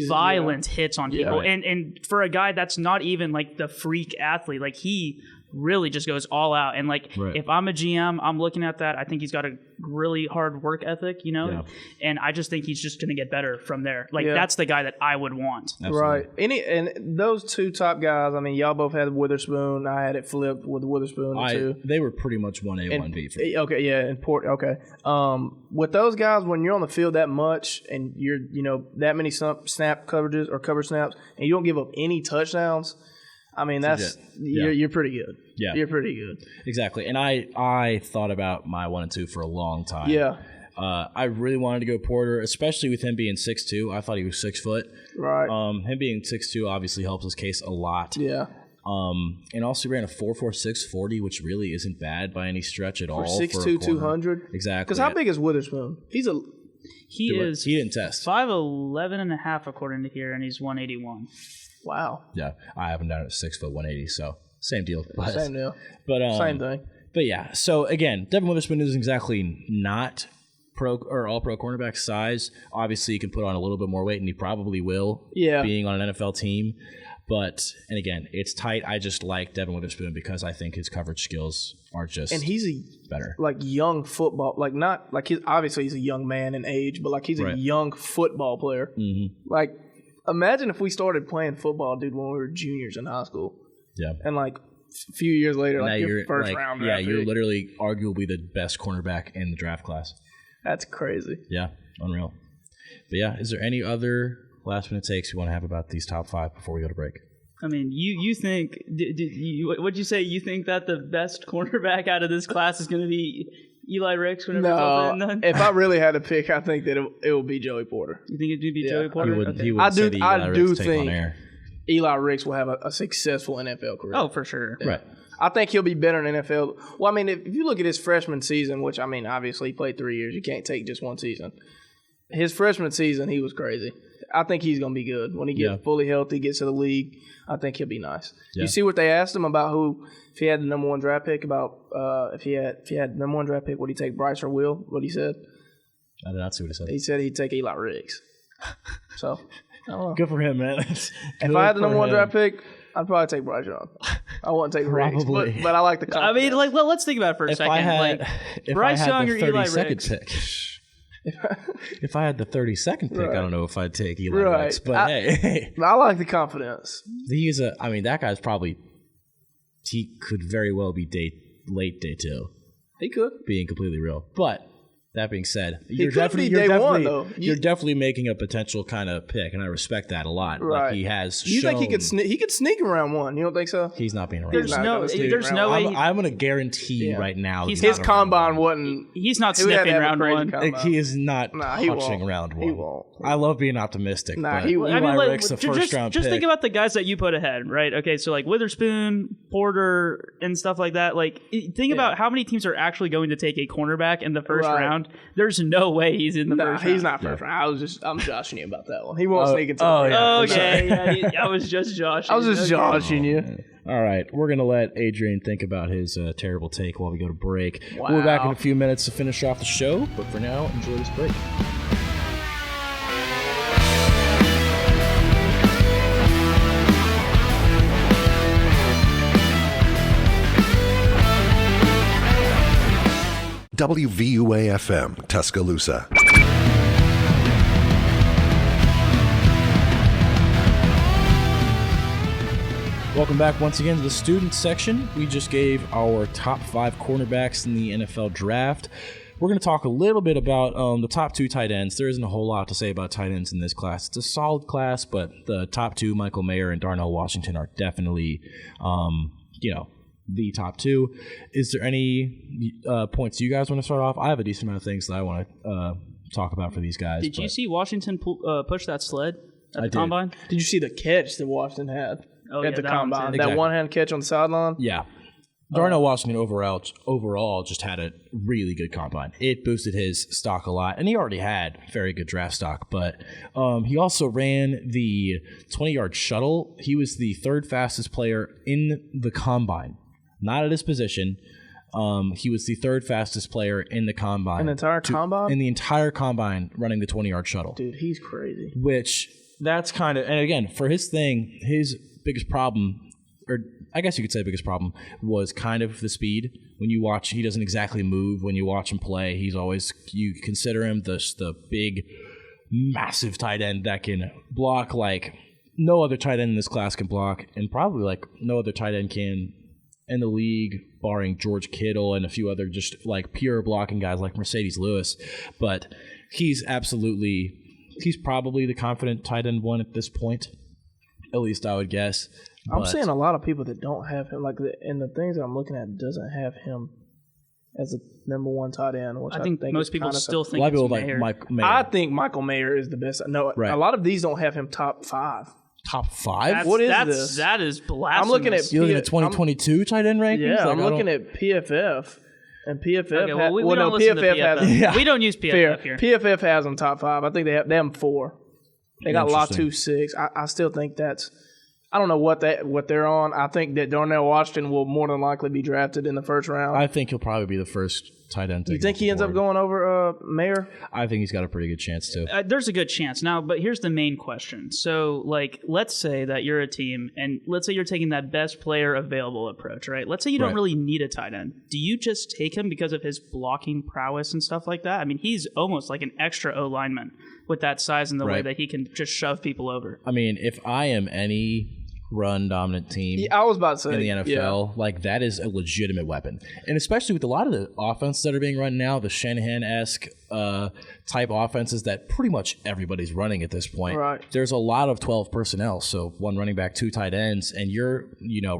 Speaker 4: violent hits on people. And for a guy that's not even like the freak athlete, like he really just goes all out. And like if I'm a GM, I'm looking at that. I think he's got a really hard work ethic, you know? Yeah. And I just think he's just going to get better from there. Like that's the guy that I would want.
Speaker 3: Absolutely. Right. And those two top guys, I mean, y'all both had Witherspoon. I had it flipped with Witherspoon too.
Speaker 2: They were pretty much 1A, 1B for me.
Speaker 3: Okay, yeah, okay. With those guys, when you're on the field that much and you're, that many snap coverages or cover snaps and you don't give up any touchdowns, I mean, you're pretty good. Yeah. You're pretty good.
Speaker 2: Exactly. And I thought about my 1 and 2 for a long time.
Speaker 3: Yeah.
Speaker 2: I really wanted to go Porter, especially with him being 6'2". I thought he was 6 foot.
Speaker 3: Right.
Speaker 2: Him being 6'2" obviously helps his case a lot.
Speaker 3: Yeah.
Speaker 2: And also ran a 4.46 40, which really isn't bad by any stretch at all.
Speaker 3: For 6'2", 200?
Speaker 2: Exactly.
Speaker 3: Because how big is Witherspoon?
Speaker 4: He didn't
Speaker 2: test.
Speaker 4: 5'11" and a half according to here, and he's 181.
Speaker 3: Wow.
Speaker 2: Yeah, I have him down at 6 foot 180, so same deal.
Speaker 3: Same deal.
Speaker 2: But
Speaker 3: same thing.
Speaker 2: But yeah, so again, Devin Witherspoon is exactly not pro or all pro cornerback size. Obviously, he can put on a little bit more weight, and he probably will. Yeah. Being on an NFL team, and again, it's tight. I just like Devin Witherspoon because I think his coverage skills are just better. Like
Speaker 3: young football, like not like obviously he's a young man in age, but like he's a young football player. Mm-hmm. Like. Imagine if we started playing football, dude, when we were juniors in high school. Yeah. And, like, a few years later, like, your first round draft pick.
Speaker 2: You're literally arguably the best cornerback in the draft class.
Speaker 3: That's crazy.
Speaker 2: Yeah, unreal. But, yeah, is there any other last-minute takes you want to have about these top 5 before we go to break?
Speaker 4: I mean, you think what'd you say? You think that the best cornerback out of this class is going to be Eli Ricks whenever it's all said and done?
Speaker 3: If I really had to pick, I think that it will be Joey Porter.
Speaker 4: You think it'd be Joey Porter?
Speaker 2: I do think
Speaker 3: Eli Ricks will have a successful NFL career.
Speaker 4: Oh, for sure.
Speaker 2: Yeah. Right.
Speaker 3: I think he'll be better in NFL. Well, I mean, if you look at his freshman season, which, I mean, obviously he played 3 years. You can't take just one season. His freshman season, he was crazy. I think he's going to be good. When he gets fully healthy, gets to the league, I think he'll be nice. Yeah. You see what they asked him about if he had the number 1 draft pick, about if he had the number 1 draft pick, would he take Bryce or Will? What he said?
Speaker 2: I did not see what he said.
Speaker 3: He said he'd take Eli Ricks. So, I don't know.
Speaker 2: Good for him, man.
Speaker 3: If I had the number 1 draft pick, I'd probably take Bryce Young. I wouldn't take Riggs, but I like the confidence.
Speaker 4: I mean, like, well, let's think about it for a second. Bryce Young or Eli Riggs?
Speaker 2: Pick. If I had the 32nd pick, I don't know if I'd take Eli Riggs. But hey.
Speaker 3: I like the confidence.
Speaker 2: That guy's probably, he could very well be late day 2.
Speaker 3: He could. Being
Speaker 2: completely real. But that being said,
Speaker 3: you're
Speaker 2: definitely making a potential kind of pick, and I respect that a lot.
Speaker 3: Right.
Speaker 2: Like he has.
Speaker 3: You think he could sneak around 1? You don't think so?
Speaker 2: He's not being around.
Speaker 4: There's no way.
Speaker 2: I'm going to guarantee right now.
Speaker 3: His combine wasn't.
Speaker 4: He's not sniffing round 1.
Speaker 2: He is not touching round 1.
Speaker 3: He won't.
Speaker 2: I love being optimistic.
Speaker 3: He won't.
Speaker 2: Rick's the first round pick.
Speaker 4: Just think about the guys that you put ahead, right? Okay, so like Witherspoon, Porter, and stuff like that. Like, think about how many teams are actually going to take a cornerback in the first round. There's no way he's in the first round.
Speaker 3: He's not first round. I'm joshing you about that one. He won't sneak into
Speaker 4: I was just joshing.
Speaker 3: I was just joshing you.
Speaker 2: All right, we're going to let Adrian think about his terrible take while we go to break.
Speaker 3: Wow.
Speaker 2: We'll be back in a few minutes to finish off the show, but for now, enjoy this break.
Speaker 1: WVUA-FM, Tuscaloosa.
Speaker 2: Welcome back once again to the student section. We just gave our top 5 cornerbacks in the NFL draft. We're going to talk a little bit about the top 2 tight ends. There isn't a whole lot to say about tight ends in this class. It's a solid class, but the top 2, Michael Mayer and Darnell Washington, are definitely, the top 2. Is there any points you guys want to start off? I have a decent amount of things that I want to talk about for these guys.
Speaker 4: Did you see Washington push that sled at the
Speaker 3: did.
Speaker 4: Combine?
Speaker 3: Did you see the catch that Washington had at the Combine?
Speaker 2: Exactly.
Speaker 3: That one-hand catch on the sideline?
Speaker 2: Yeah. Darnell Washington overall just had a really good combine. It boosted his stock a lot, and he already had very good draft stock, but he also ran the 20-yard shuttle. He was the 3rd fastest player in the combine, not at his position. He was the 3rd fastest player in the combine.
Speaker 3: In the entire combine?
Speaker 2: In the entire combine, running the 20-yard shuttle.
Speaker 3: Dude, he's crazy.
Speaker 2: Which, that's kind of, and again, for his thing, his biggest problem, or I guess you could say biggest problem, was kind of the speed. When you watch, he doesn't exactly move. When you watch him play, he's always, you consider him the big, massive tight end that can block like no other tight end in this class can block, and probably like no other tight end can in the league, barring George Kittle and a few other just like pure blocking guys like Mercedes Lewis. But he's probably the confident tight end 1 at this point, at least I would guess.
Speaker 3: I'm seeing a lot of people that don't have him, and the things that I'm looking at doesn't have him as a number 1 tight end. Which I think
Speaker 4: most people still think it's Mayer.
Speaker 2: Mayer.
Speaker 3: I think Michael Mayer is the best. No, right. A lot of these don't have him top 5.
Speaker 2: Top 5?
Speaker 3: What is this?
Speaker 4: That is blasphemous.
Speaker 3: I'm looking at
Speaker 2: 2022 tight end rankings?
Speaker 3: Yeah, I'm looking at PFF. And PFF,
Speaker 4: okay, well, we don't listen to PFF. We don't use PFF here.
Speaker 3: PFF has them top 5. I think they have them 4. They got Latu 6. I still think that's. I don't know what they're on. I think that Darnell Washington will more than likely be drafted in the first round.
Speaker 2: I think he'll probably be the first tight end.
Speaker 3: You think he ends up going over Mayer?
Speaker 2: I think he's got a pretty good chance too.
Speaker 4: There's a good chance now, but here's the main question. So, let's say that you're a team, and let's say you're taking that best player available approach, right? Let's say you don't really need a tight end. Do you just take him because of his blocking prowess and stuff like that? I mean, he's almost like an extra O lineman with that size and the way that he can just shove people over.
Speaker 2: I mean, if I am any run dominant team
Speaker 3: I was about to say,
Speaker 2: in the NFL, like that is a legitimate weapon. And especially with a lot of the offense that are being run now, the Shanahan-esque type offenses that pretty much everybody's running at this point.
Speaker 3: Right.
Speaker 2: There's a lot of 12 personnel, so 1 running back, 2 tight ends, and you're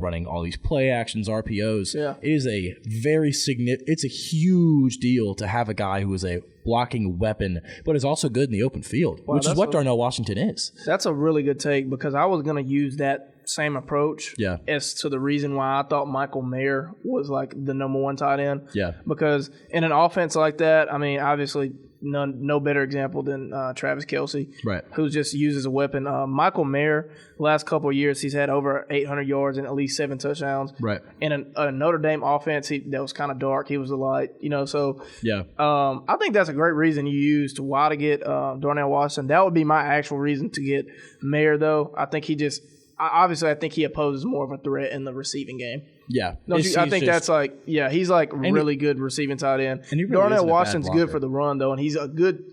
Speaker 2: running all these play actions, RPOs.
Speaker 3: Yeah.
Speaker 2: It is a very it's a huge deal to have a guy who is a blocking weapon, but is also good in the open field, which is what Darnell Washington is.
Speaker 3: That's a really good take, because I was going to use that same approach as to the reason why I thought Michael Mayer was like the number 1 tight end.
Speaker 2: Yeah.
Speaker 3: Because in an offense like that, I mean, obviously no better example than Travis Kelce,
Speaker 2: right,
Speaker 3: who's just used as a weapon. Michael Mayer, the last couple of years, he's had over 800 yards and at least 7 touchdowns.
Speaker 2: Right.
Speaker 3: In a Notre Dame offense, that was kind of dark. He was a light, so
Speaker 2: yeah.
Speaker 3: I think that's a great reason you used why to get Darnell Washington. That would be my actual reason to get Mayer, though. I think he just obviously I think he opposes more of a threat in the receiving game.
Speaker 2: Yeah.
Speaker 3: I think that's like, he's like really good receiving tight end. And really Darnell Washington's good for the run though, and he's a good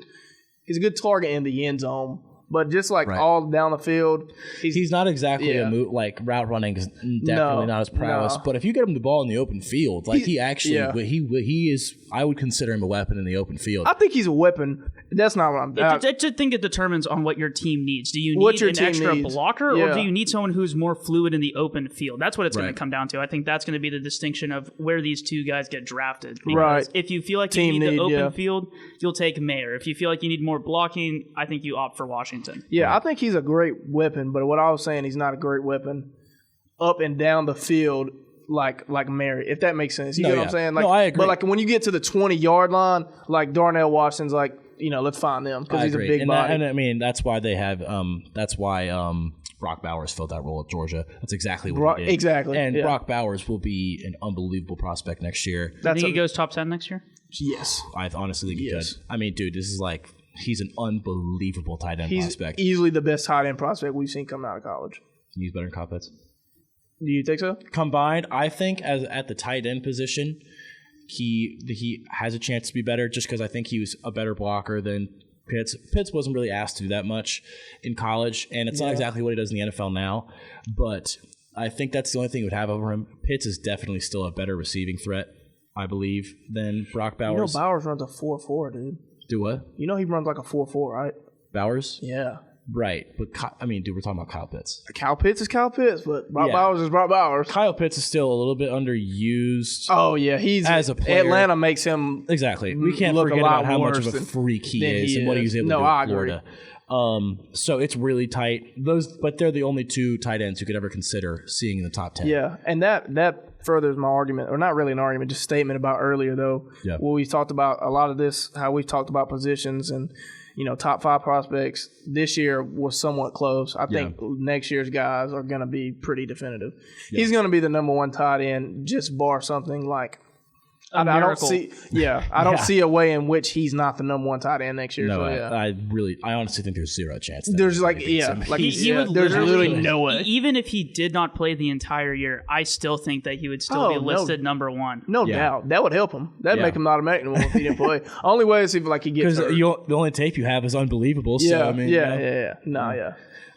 Speaker 3: target in the end zone. But just like all down the field,
Speaker 2: he's not exactly route running is definitely not his prowess. But if you get him the ball in the open field, like he is, I would consider him a weapon in the open field.
Speaker 3: I think he's a weapon. That's not what I'm.
Speaker 4: I think it determines on what your team needs. Do you need an extra blocker, or do you need someone who's more fluid in the open field? That's what it's going to come down to. I think that's going to be the distinction of where these two guys get drafted. Because if you feel like you need the open field, you'll take Mayer. If you feel like you need more blocking, I think you opt for Washington.
Speaker 3: Yeah, I think he's a great weapon, but what I was saying, he's not a great weapon up and down the field like Mary, if that makes sense. You know what I'm saying? Like, I agree. But like when you get to the 20-yard line, like Darnell Washington's like, let's find them because he's a big body.
Speaker 2: And I mean, that's why they have Brock Bowers filled that role at Georgia. That's exactly what he did.
Speaker 3: Exactly.
Speaker 2: And Brock Bowers will be an unbelievable prospect next year.
Speaker 4: I think he goes top 10 next year?
Speaker 3: Yes.
Speaker 2: I honestly think he could. I mean, dude, this is like – he's an unbelievable tight end prospect.
Speaker 3: He's easily the best tight end prospect we've seen coming out of college.
Speaker 2: He's better than Kyle Pitts.
Speaker 3: Do you think so?
Speaker 2: Combined, I think at the tight end position, he has a chance to be better just because I think he was a better blocker than Pitts. Pitts wasn't really asked to do that much in college, and it's not exactly what he does in the NFL now, but I think that's the only thing he would have over him. Pitts is definitely still a better receiving threat, I believe, than Brock Bowers.
Speaker 3: Bowers runs a 4.4, dude.
Speaker 2: Do what?
Speaker 3: He runs like a 4.4, right?
Speaker 2: Bowers?
Speaker 3: Yeah.
Speaker 2: Right. But, dude, we're talking about Kyle Pitts.
Speaker 3: Kyle Pitts is Kyle Pitts, but Brock Bowers is Brock Bowers.
Speaker 2: Kyle Pitts is still a little bit underused.
Speaker 3: Oh, yeah. He's as a player. Atlanta makes him
Speaker 2: exactly. We can't forget about how much of a freak he is and what he was able to do in Florida. So it's really tight. But they're the only two tight ends who could ever consider seeing in the top 10.
Speaker 3: Yeah, and that furthers my argument, or not really an argument, just a statement about earlier though. Yeah. Well, we talked about a lot of this, how we've talked about positions and top 5 prospects. This year was somewhat close. I think next year's guys are going to be pretty definitive. Yeah. He's going to be the number 1 tight end, just bar something like. I don't see a way in which he's not the number 1 tight end next year.
Speaker 2: No,
Speaker 3: so,
Speaker 2: I honestly think there's zero chance.
Speaker 3: There's there's literally no way.
Speaker 4: Even if he did not play the entire year, I still think that he would still be listed number 1.
Speaker 3: No doubt. That would help him. That'd make him not automatic number 1 if he didn't play. Only way is if he gets hurt.
Speaker 2: Because the only tape you have is unbelievable. So,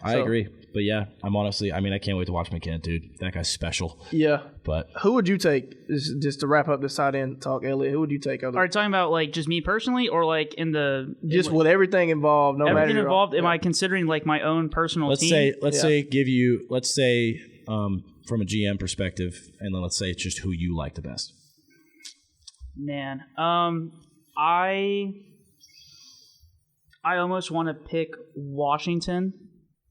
Speaker 2: I agree. But I can't wait to watch McKinnon, dude. That guy's special.
Speaker 3: Yeah.
Speaker 2: But
Speaker 3: who would you take, just to wrap up this tight end talk, Elliot, who would you take?
Speaker 4: Are you talking about like just me personally or like in the...
Speaker 3: Just with everything involved, no matter...
Speaker 4: Everything involved? Am I considering like my own personal team?
Speaker 2: Let's say from a GM perspective, and then let's say it's just who you like the best.
Speaker 4: Man, I almost want to pick Washington.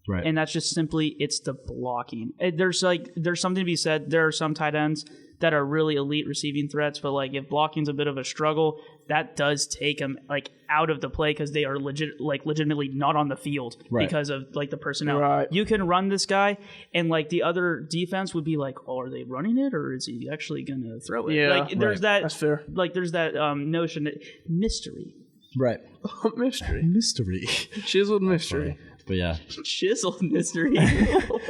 Speaker 2: Right.
Speaker 4: And that's just simply, it's the blocking. There's something to be said. There are some tight ends that are really elite receiving threats, but like if blocking's a bit of a struggle, that does take them like out of the play because they are legitimately not on the field because of like the personnel.
Speaker 3: Right.
Speaker 4: You can run this guy, and like the other defense would be like, oh, are they running it or is he actually gonna throw it?
Speaker 3: Yeah,
Speaker 4: like there's that.
Speaker 3: That's fair.
Speaker 4: Like there's that notion that mystery.
Speaker 2: Right.
Speaker 3: Mystery. Chiseled mystery.
Speaker 2: But yeah,
Speaker 4: chiseled mystery.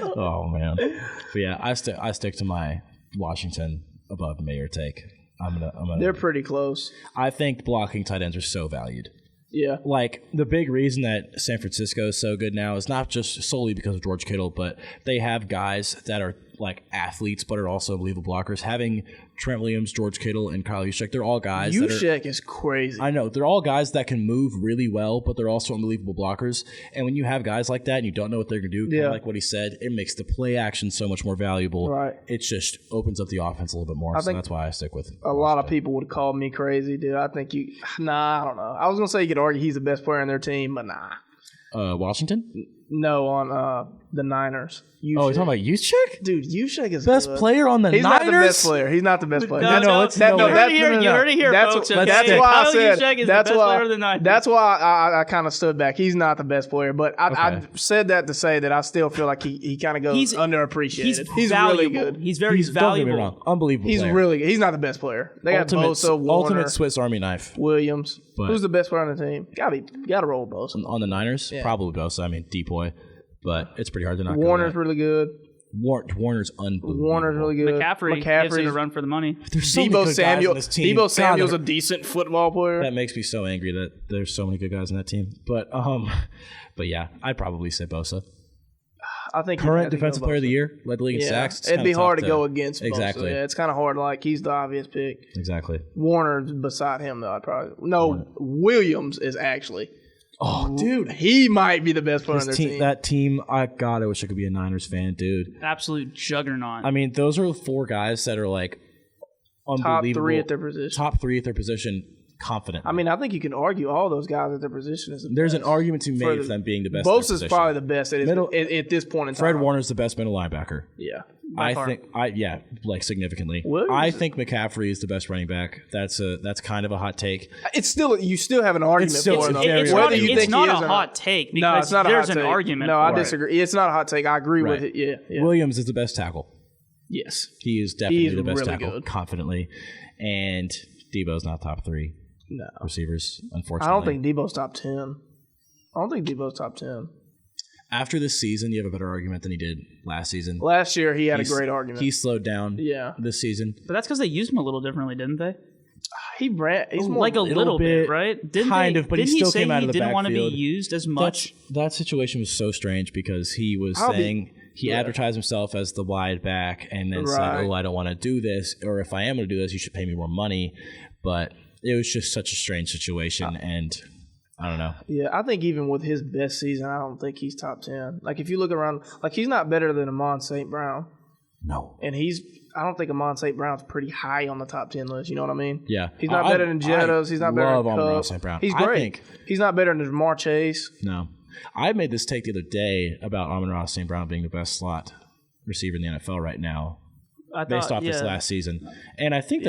Speaker 2: Oh man, but yeah, I stick to my Washington above Mayer take. I'm gonna.
Speaker 3: They're pretty close.
Speaker 2: I think blocking tight ends are so valued.
Speaker 3: Yeah,
Speaker 2: like the big reason that San Francisco is so good now is not just solely because of George Kittle, but they have guys that are like athletes, but are also unbelievable blockers. Having Trent Williams, George Kittle, and Kyle Juszczyk, they're all guys.
Speaker 3: Juszczyk is crazy.
Speaker 2: I know. They're all guys that can move really well, but they're also unbelievable blockers. And when you have guys like that and you don't know what they're going to do, kind of like what he said, it makes the play action so much more valuable.
Speaker 3: Right.
Speaker 2: It just opens up the offense a little bit more. So that's why I stick with
Speaker 3: a lot of people would call me crazy, dude. I think I don't know. I was going to say you could argue he's the best player on their team, but nah.
Speaker 2: Washington?
Speaker 3: No, on the Niners.
Speaker 2: Juszczyk. Oh, you're talking about Juszczyk?
Speaker 3: Dude, Juszczyk is
Speaker 2: best player on the Niners?
Speaker 3: He's not the best player. He's not the best player.
Speaker 4: You heard it here, folks.
Speaker 3: That's why I said
Speaker 4: Juszczyk is the best player of the Niners.
Speaker 3: That's why I kind of stood back. He's not the best player, but I said that to say that I still feel like he kind of goes underappreciated. He's really good.
Speaker 4: He's very valuable.
Speaker 2: Don't get me wrong. Unbelievable
Speaker 3: He's
Speaker 2: player.
Speaker 3: really good. He's not the best player. They got Bosa, Warner,
Speaker 2: ultimate Swiss Army knife.
Speaker 3: Williams. Who's the best player on the team? Got to roll Bosa.
Speaker 2: On the Niners? Yeah. Probably Bosa. I mean, Depoy. but it's pretty hard to knock.
Speaker 3: Warner's really good.
Speaker 2: Warner's unbelievable.
Speaker 3: Warner's really good.
Speaker 4: McCaffrey gives it a run for the money.
Speaker 2: There's so many good guys on this team.
Speaker 3: Debo Samuel's a decent football player.
Speaker 2: That makes me so angry that there's so many good guys on that team. But yeah, I'd probably say Bosa.
Speaker 3: I think
Speaker 2: current defensive player of the year, led the league in sacks.
Speaker 3: It'd be hard to go against Bosa.
Speaker 2: Exactly.
Speaker 3: Yeah, it's kind of hard. Like, he's the obvious pick.
Speaker 2: Exactly.
Speaker 3: Warner beside him, though. Williams is actually.
Speaker 2: Oh, dude,
Speaker 3: he might be the best player on their team.
Speaker 2: That team, I wish I could be a Niners fan, dude.
Speaker 4: Absolute juggernaut.
Speaker 2: I mean, those are 4 guys that are like unbelievable.
Speaker 3: Top 3 at their position.
Speaker 2: Top 3 at their position, confident.
Speaker 3: I mean, I think you can argue all those guys at their position is
Speaker 2: There's an argument to be made for them being the best.
Speaker 3: Bosa's probably the best at this point in time.
Speaker 2: Fred Warner's the best middle linebacker.
Speaker 3: Yeah.
Speaker 2: Significantly.
Speaker 3: Williams?
Speaker 2: I think McCaffrey is the best running back. That's kind of a hot take.
Speaker 3: You still have an argument for him.
Speaker 4: It's not a hot take because there's an argument.
Speaker 3: No, I disagree. It's not a hot take. I agree with it. Yeah.
Speaker 2: Williams is the best tackle.
Speaker 3: Yes.
Speaker 2: He is definitely the best
Speaker 3: really
Speaker 2: tackle,
Speaker 3: good.
Speaker 2: confidently. And Debo's not top 3 receivers, unfortunately.
Speaker 3: I don't think Debo's top 10. After
Speaker 2: this season, you have a better argument than he did last season.
Speaker 3: Last year, he had a great argument.
Speaker 2: He slowed down this season.
Speaker 4: But that's because they used him a little differently, didn't they?
Speaker 3: He's more
Speaker 4: like a little bit, right?
Speaker 2: But he still came out of the backfield.
Speaker 4: He didn't want to be used as much?
Speaker 2: That situation was so strange because he was saying he advertised himself as the wide back and then said, I don't want to do this, or if I am going to do this, you should pay me more money. But it was just such a strange situation, and I don't know. Yeah,
Speaker 3: I think even with his best season, I don't think he's top 10. Like, if you look around, like, he's not better than Amon St. Brown.
Speaker 2: No.
Speaker 3: And I don't think Amon St. Brown's pretty high on the top 10 list. You know what I mean?
Speaker 2: Yeah.
Speaker 3: He's not better than Jettas. He's not better than
Speaker 2: Amon St. Brown.
Speaker 3: He's great. He's not better than Jamar Chase.
Speaker 2: No. I made this take the other day about Amon St. Brown being the best slot receiver in the NFL right now. Based off this last season. And I think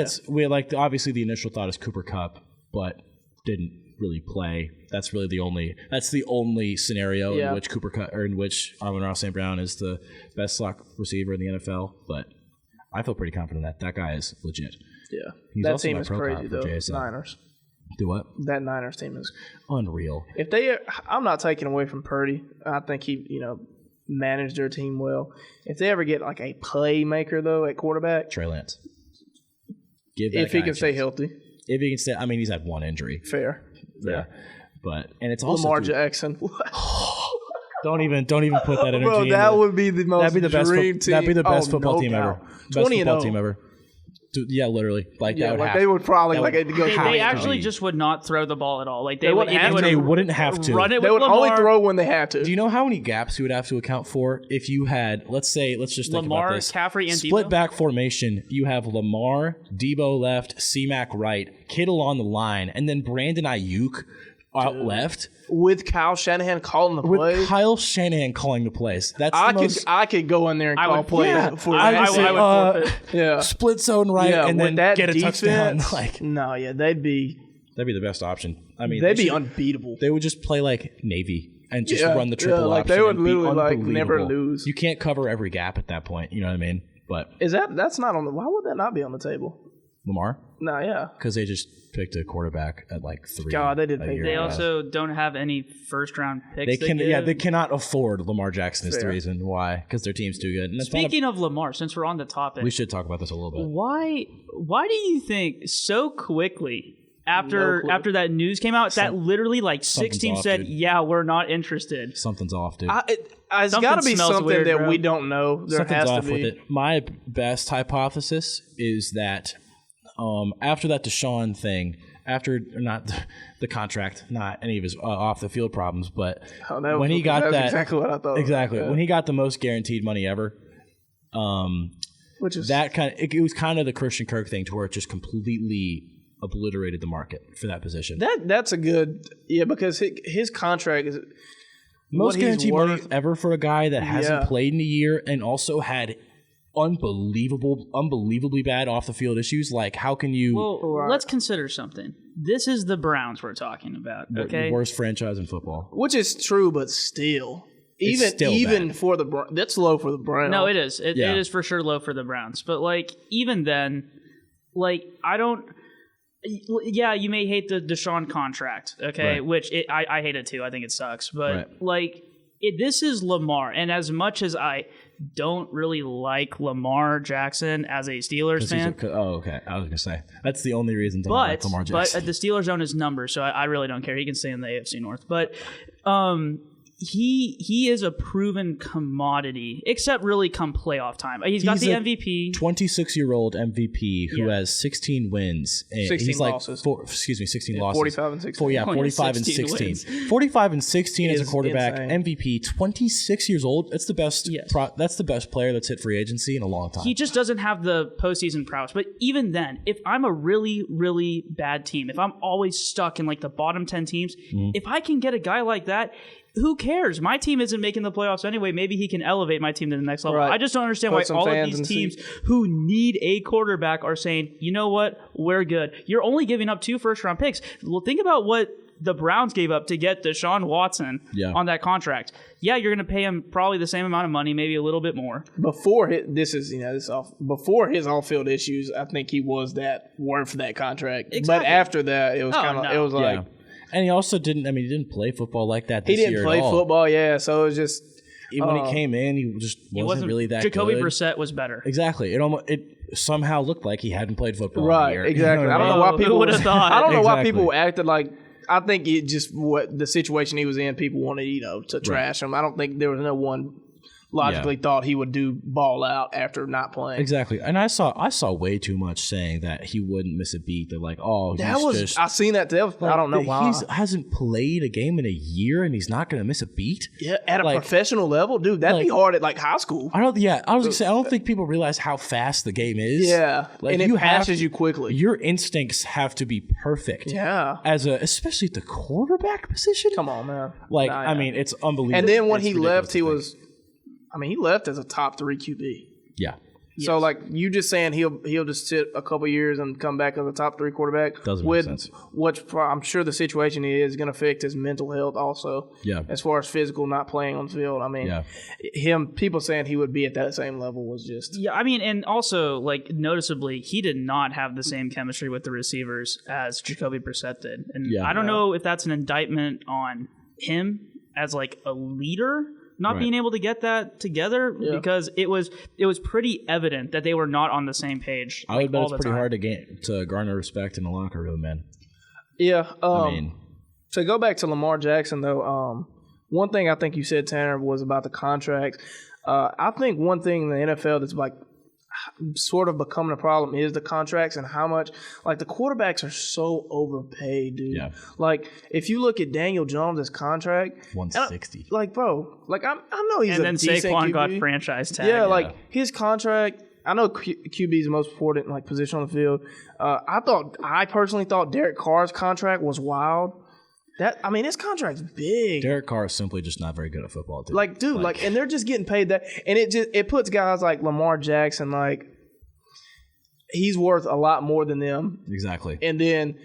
Speaker 2: obviously the initial thought is Cooper Kupp, but didn't really play. That's the only scenario in which in which Amon-Ra St. Brown is the best slot receiver in the NFL, but I feel pretty confident that guy is legit.
Speaker 3: Yeah.
Speaker 2: That team is crazy though.
Speaker 3: Niners.
Speaker 2: Do what?
Speaker 3: That Niners team is
Speaker 2: unreal.
Speaker 3: I'm not taking away from Purdy. I think he, managed their team well. If they ever get like a playmaker though at quarterback,
Speaker 2: Trey Lance.
Speaker 3: If he can stay healthy.
Speaker 2: If he can stay, I mean, he's had one injury.
Speaker 3: Fair.
Speaker 2: Yeah. And it's also
Speaker 3: Lamar Jackson.
Speaker 2: Don't even put that energy.
Speaker 3: Bro, that would be the most dream team.
Speaker 2: That'd be the best football team ever.
Speaker 3: 20-0
Speaker 2: team ever. Yeah, literally.
Speaker 3: They would probably go.
Speaker 4: They actually just would not throw the ball at all. Like they wouldn't
Speaker 2: have to
Speaker 4: run it.
Speaker 3: They would only throw when they had to.
Speaker 2: Do you know how many gaps you would have to account for if you had? Let's just think
Speaker 4: Lamar,
Speaker 2: about this.
Speaker 4: McCaffrey, and
Speaker 2: split
Speaker 4: Debo?
Speaker 2: back formation. You have Lamar, Debo left, C-Mac right, Kittle on the line, and then Brandon Ayuk out left.
Speaker 3: With Kyle Shanahan calling the plays.
Speaker 2: With Kyle Shanahan calling the plays.
Speaker 3: I could go in there and call plays.
Speaker 4: I would forfeit.
Speaker 2: Split zone right and then get a touchdown.
Speaker 3: They'd be
Speaker 2: the best option. I mean,
Speaker 3: they'd be unbeatable.
Speaker 2: They would just play like Navy and just run the triple option.
Speaker 3: They would literally never lose.
Speaker 2: You can't cover every gap at that point. You know what I mean? But
Speaker 3: that's not on the. Why would that not be on the table?
Speaker 2: Lamar?
Speaker 3: No, yeah.
Speaker 2: Because they just picked a quarterback at like 3.
Speaker 3: God, they did pay.
Speaker 4: They also don't have any first-round picks.
Speaker 2: They cannot afford Lamar Jackson. Is the reason why? Because their team's too good. And
Speaker 4: speaking of Lamar, since we're on the topic,
Speaker 2: we should talk about this a little bit.
Speaker 4: Why do you think so quickly after that news came out that literally like 6 teams said, dude. "Yeah, we're not interested"?
Speaker 2: Something's off, dude.
Speaker 3: It's got to be something weird, that we don't know.
Speaker 2: Something's off with it. My best hypothesis is that. After that Deshaun thing, after not the contract, not any of his off the field problems, but when he got that,
Speaker 3: exactly what I thought.
Speaker 2: Exactly when he got the most guaranteed money ever,
Speaker 3: which is
Speaker 2: that it was kind of the Christian Kirk thing, to where it just completely obliterated the market for that position.
Speaker 3: That's a good because his contract is
Speaker 2: most guaranteed money ever for a guy that hasn't played in a year and also had unbelievably bad off the field issues. Like, how can you?
Speaker 4: Well, let's consider something. This is the Browns we're talking about. Okay,
Speaker 2: the worst franchise in football.
Speaker 3: Which is true, but still, even for the that's low for the Browns.
Speaker 4: No, it is. It is for sure low for the Browns. But like, even then, like, I don't. Yeah, you may hate the Deshaun contract. Okay, which I hate it too. I think it sucks. But like, this is Lamar, and as much as I don't really like Lamar Jackson as a Steelers fan.
Speaker 2: Okay. I was going to say. That's the only reason to like Lamar Jackson.
Speaker 4: But the Steelers own his number, so I really don't care. He can stay in the AFC North. But he is a proven commodity, except really come playoff time. He's got the MVP.
Speaker 2: 26-year-old MVP who has 16 wins. And
Speaker 3: 16
Speaker 2: he's
Speaker 3: losses.
Speaker 2: 16 losses.
Speaker 3: 45 and 16.
Speaker 2: 45 and 16.
Speaker 4: Wins.
Speaker 2: 45 and 16 as a quarterback.
Speaker 3: insane.
Speaker 2: MVP, 26 years old. That's the best.
Speaker 4: Yes.
Speaker 2: That's the best player that's hit free agency in a long time.
Speaker 4: He just doesn't have the postseason prowess. But even then, if I'm a really, really bad team, if I'm always stuck in like the bottom 10 teams, if I can get a guy like that, who cares? My team isn't making the playoffs anyway. Maybe he can elevate my team to the next level.
Speaker 3: Right.
Speaker 4: I just don't understand why all of these teams who need a quarterback are saying, you know what, we're good. You're only giving up 2 first-round picks. Well, think about what the Browns gave up to get Deshaun Watson on that contract. Yeah, you're going to pay him probably the same amount of money, maybe a little bit more.
Speaker 3: Before before his off-field issues, I think he was that worth that contract.
Speaker 4: Exactly.
Speaker 3: But after that, it was it was like.
Speaker 2: And he also didn't. I mean, he didn't play football like that this year.
Speaker 3: He didn't play football, so it was just.
Speaker 2: When he came in, he just wasn't really that
Speaker 4: Jacoby
Speaker 2: good.
Speaker 4: Brissett was better.
Speaker 2: Exactly. It somehow looked like he hadn't played football.
Speaker 3: Right.
Speaker 2: In a year.
Speaker 3: Exactly.
Speaker 2: You know
Speaker 3: I don't know why people
Speaker 4: would have thought.
Speaker 3: I don't know why people acted like. I think it just what the situation he was in. People wanted to trash him. I don't think there was no one logically thought he would do ball out after not playing.
Speaker 2: Exactly. And I saw way too much saying that he wouldn't miss a beat. They're like,
Speaker 3: I seen that too. I don't know why.
Speaker 2: He hasn't played a game in a year and he's not going to miss a beat.
Speaker 3: Yeah, at a professional level, dude, that'd be hard at like high school.
Speaker 2: I was gonna say I don't think people realize how fast the game is.
Speaker 3: Yeah, and it passes you quickly.
Speaker 2: Your instincts have to be perfect.
Speaker 3: Yeah,
Speaker 2: especially at the quarterback position.
Speaker 3: Come on, man.
Speaker 2: I mean, it's unbelievable.
Speaker 3: And then when he left, he left as a top 3 QB.
Speaker 2: Yeah.
Speaker 3: Yes. So, you just saying he'll just sit a couple years and come back as a top 3 quarterback
Speaker 2: doesn't make sense.
Speaker 3: Which I'm sure the situation is going to affect his mental health also.
Speaker 2: Yeah.
Speaker 3: As far as physical, not playing on the field. I mean, people saying he would be at that same level was just.
Speaker 4: Yeah, I mean, and also noticeably, he did not have the same chemistry with the receivers as Jacoby Brissett did, and I don't know if that's an indictment on him as a leader. Not being able to get that together because it was pretty evident that they were not on the same page.
Speaker 2: I would bet it's pretty hard to garner respect in the locker room, man.
Speaker 3: Yeah. To go back to Lamar Jackson though, one thing I think you said, Tanner, was about the contracts. I think one thing in the NFL that's sort of becoming a problem is the contracts and how much the quarterbacks are so overpaid, dude.
Speaker 2: Yeah.
Speaker 3: If you look at Daniel Jones' contract,
Speaker 2: 160.
Speaker 3: I know he's
Speaker 4: and then Saquon got franchise tag.
Speaker 3: Yeah, his contract. I know QB is the most important position on the field. I personally thought Derek Carr's contract was wild. His contract's big.
Speaker 2: Derek Carr is simply just not very good at football, dude.
Speaker 3: And they're just getting paid that, and it puts guys like Lamar Jackson he's worth a lot more than them.
Speaker 2: Exactly.
Speaker 3: And then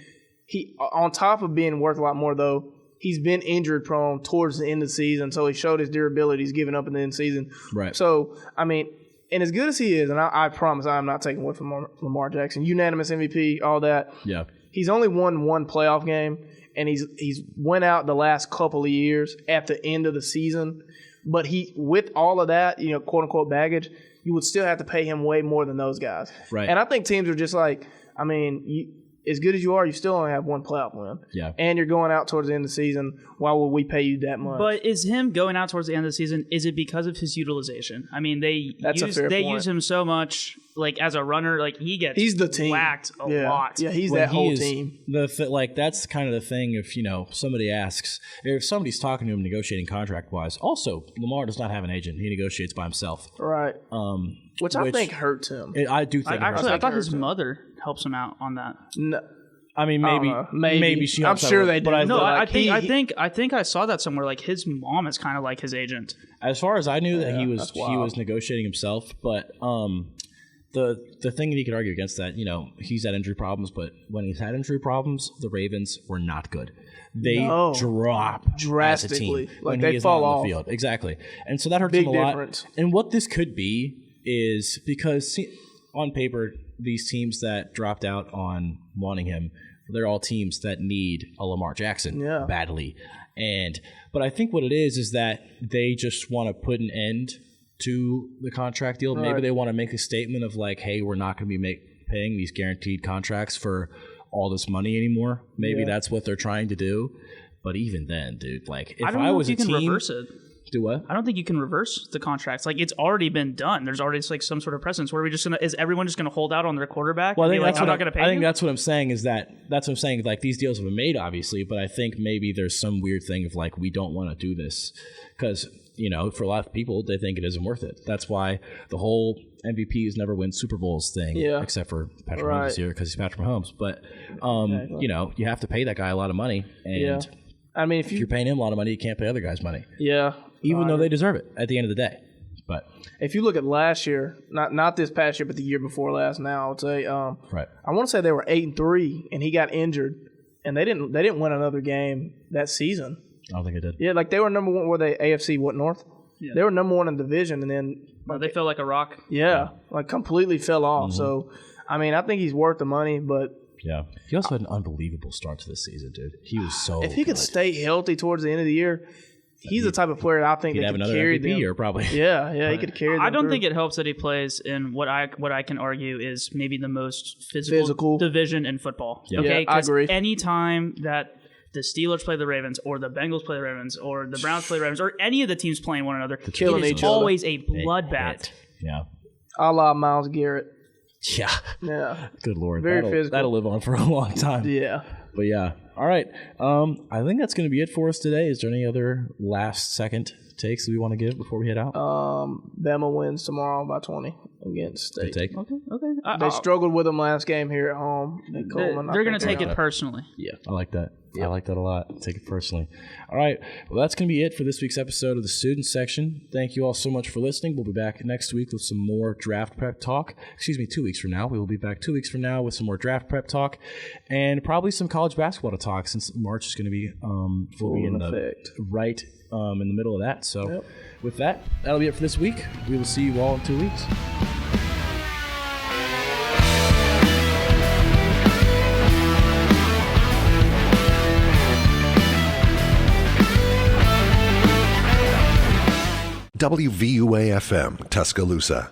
Speaker 3: he, on top of being worth a lot more though, he's been injured prone towards the end of the season, so he showed his durability. He's giving up in the end of the season.
Speaker 2: Right.
Speaker 3: So and as good as he is, and I promise I am not taking away from Lamar Jackson, unanimous MVP, all that. Yeah. He's only won 1 playoff game. And he's went out the last couple of years at the end of the season. But with all of that, quote unquote baggage, you would still have to pay him way more than those guys. Right. And I think teams are just as good as you are, you still only have 1 playoff win. Yeah. And you're going out towards the end of the season. Why would we pay you that much?
Speaker 4: But is him going out towards the end of the season, is it because of his utilization? I mean, they use him so much as a runner, he gets whacked a lot.
Speaker 3: Yeah, he's that whole team.
Speaker 2: That's kind of the thing if, somebody asks, if somebody's talking to him negotiating contract-wise. Also, Lamar does not have an agent. He negotiates by himself.
Speaker 3: Right. Which I think hurts him.
Speaker 2: I do think
Speaker 4: I thought his mother helps him out on that.
Speaker 3: No.
Speaker 2: I mean, maybe she.
Speaker 3: I'm sure they do.
Speaker 4: I think I saw that somewhere. His mom is kind of like his agent.
Speaker 2: As far as I knew, that he was negotiating himself. But the thing that he could argue against that, he's had injury problems. But when he's had injury problems, the Ravens were not good. They drop
Speaker 3: drastically.
Speaker 2: As a team when they fall off the field. Exactly, and so that hurts him a lot.
Speaker 3: Difference.
Speaker 2: And what this could be is because on paper, these teams that dropped out on wanting him, they're all teams that need a Lamar Jackson badly. But I think what it is that they just want to put an end to the contract deal. Right. Maybe they want to make a statement of like, hey, we're not going to be paying these guaranteed contracts for all this money anymore. Maybe that's what they're trying to do. But even then, dude, like if I was a team,
Speaker 4: reverse it.
Speaker 2: Do what?
Speaker 4: I don't think you can reverse the contracts. Like it's already been done. There's already like some sort of precedence. Where are we just gonna? Is everyone just gonna hold out on their quarterback?
Speaker 2: Well, I think
Speaker 4: I'm not gonna pay.
Speaker 2: I think that's what I'm saying. That's what I'm saying. Like these deals have been made, obviously, but I think maybe there's some weird thing of like we don't want to do this because for a lot of people they think it isn't worth it. That's why the whole MVPs never win Super Bowls thing, except for Patrick Mahomes this year because he's Patrick Mahomes. But you have to pay that guy a lot of money, and
Speaker 3: I mean,
Speaker 2: if you're paying him a lot of money, you can't pay other guys money.
Speaker 3: Yeah.
Speaker 2: Even though they deserve it at the end of the day. But
Speaker 3: if you look at last year, not this past year, but the year before last now, I would say
Speaker 2: right.
Speaker 3: I want to say they were 8-3 and he got injured and they didn't win another game that season.
Speaker 2: I don't think it did.
Speaker 3: Yeah, like they were number one. Were they AFC North? Yeah. They were number one in the division and then
Speaker 4: they fell like a rock.
Speaker 3: Yeah, like completely fell off. Mm-hmm. So I mean, I think he's worth the money, but
Speaker 2: yeah. He also had an unbelievable start to this season, dude. He was so
Speaker 3: if he could stay healthy towards the end of the year, he's the type of player I think
Speaker 2: he'd have another MVP year probably.
Speaker 3: Yeah, he could carry them.
Speaker 4: I don't think it helps that he plays in what I can argue is maybe the most physical division in football.
Speaker 3: Yep. Okay, I agree.
Speaker 4: Anytime that the Steelers play the Ravens, or the Bengals play the Ravens, or the Browns play the Ravens, or any of the teams playing one another,
Speaker 3: killing each other.
Speaker 4: Always a bloodbath.
Speaker 2: Yeah,
Speaker 3: a la Myles Garrett.
Speaker 2: Yeah. Good Lord.
Speaker 3: Very physical.
Speaker 2: That'll live on for a long time.
Speaker 3: Yeah.
Speaker 2: But yeah. All right. I think that's going to be it for us today. Is there any other last second takes that we want to give before we head out?
Speaker 3: Bama wins tomorrow by 20 against State.
Speaker 2: Take.
Speaker 4: Okay.
Speaker 3: They struggled with them last game here at home.
Speaker 4: They're going to take it personally.
Speaker 2: Yeah. I like that. Yep. I like that a lot. Take it personally. All right. Well, that's going to be it for this week's episode of the Student Section. Thank you all so much for listening. We'll be back next week with some more draft prep talk. 2 weeks from now. We will be back 2 weeks from now with some more draft prep talk and probably some college basketball to talk since March is going to be in the middle of that. So with that, that'll be it for this week. We will see you all in 2 weeks.
Speaker 1: WVUA-FM, Tuscaloosa.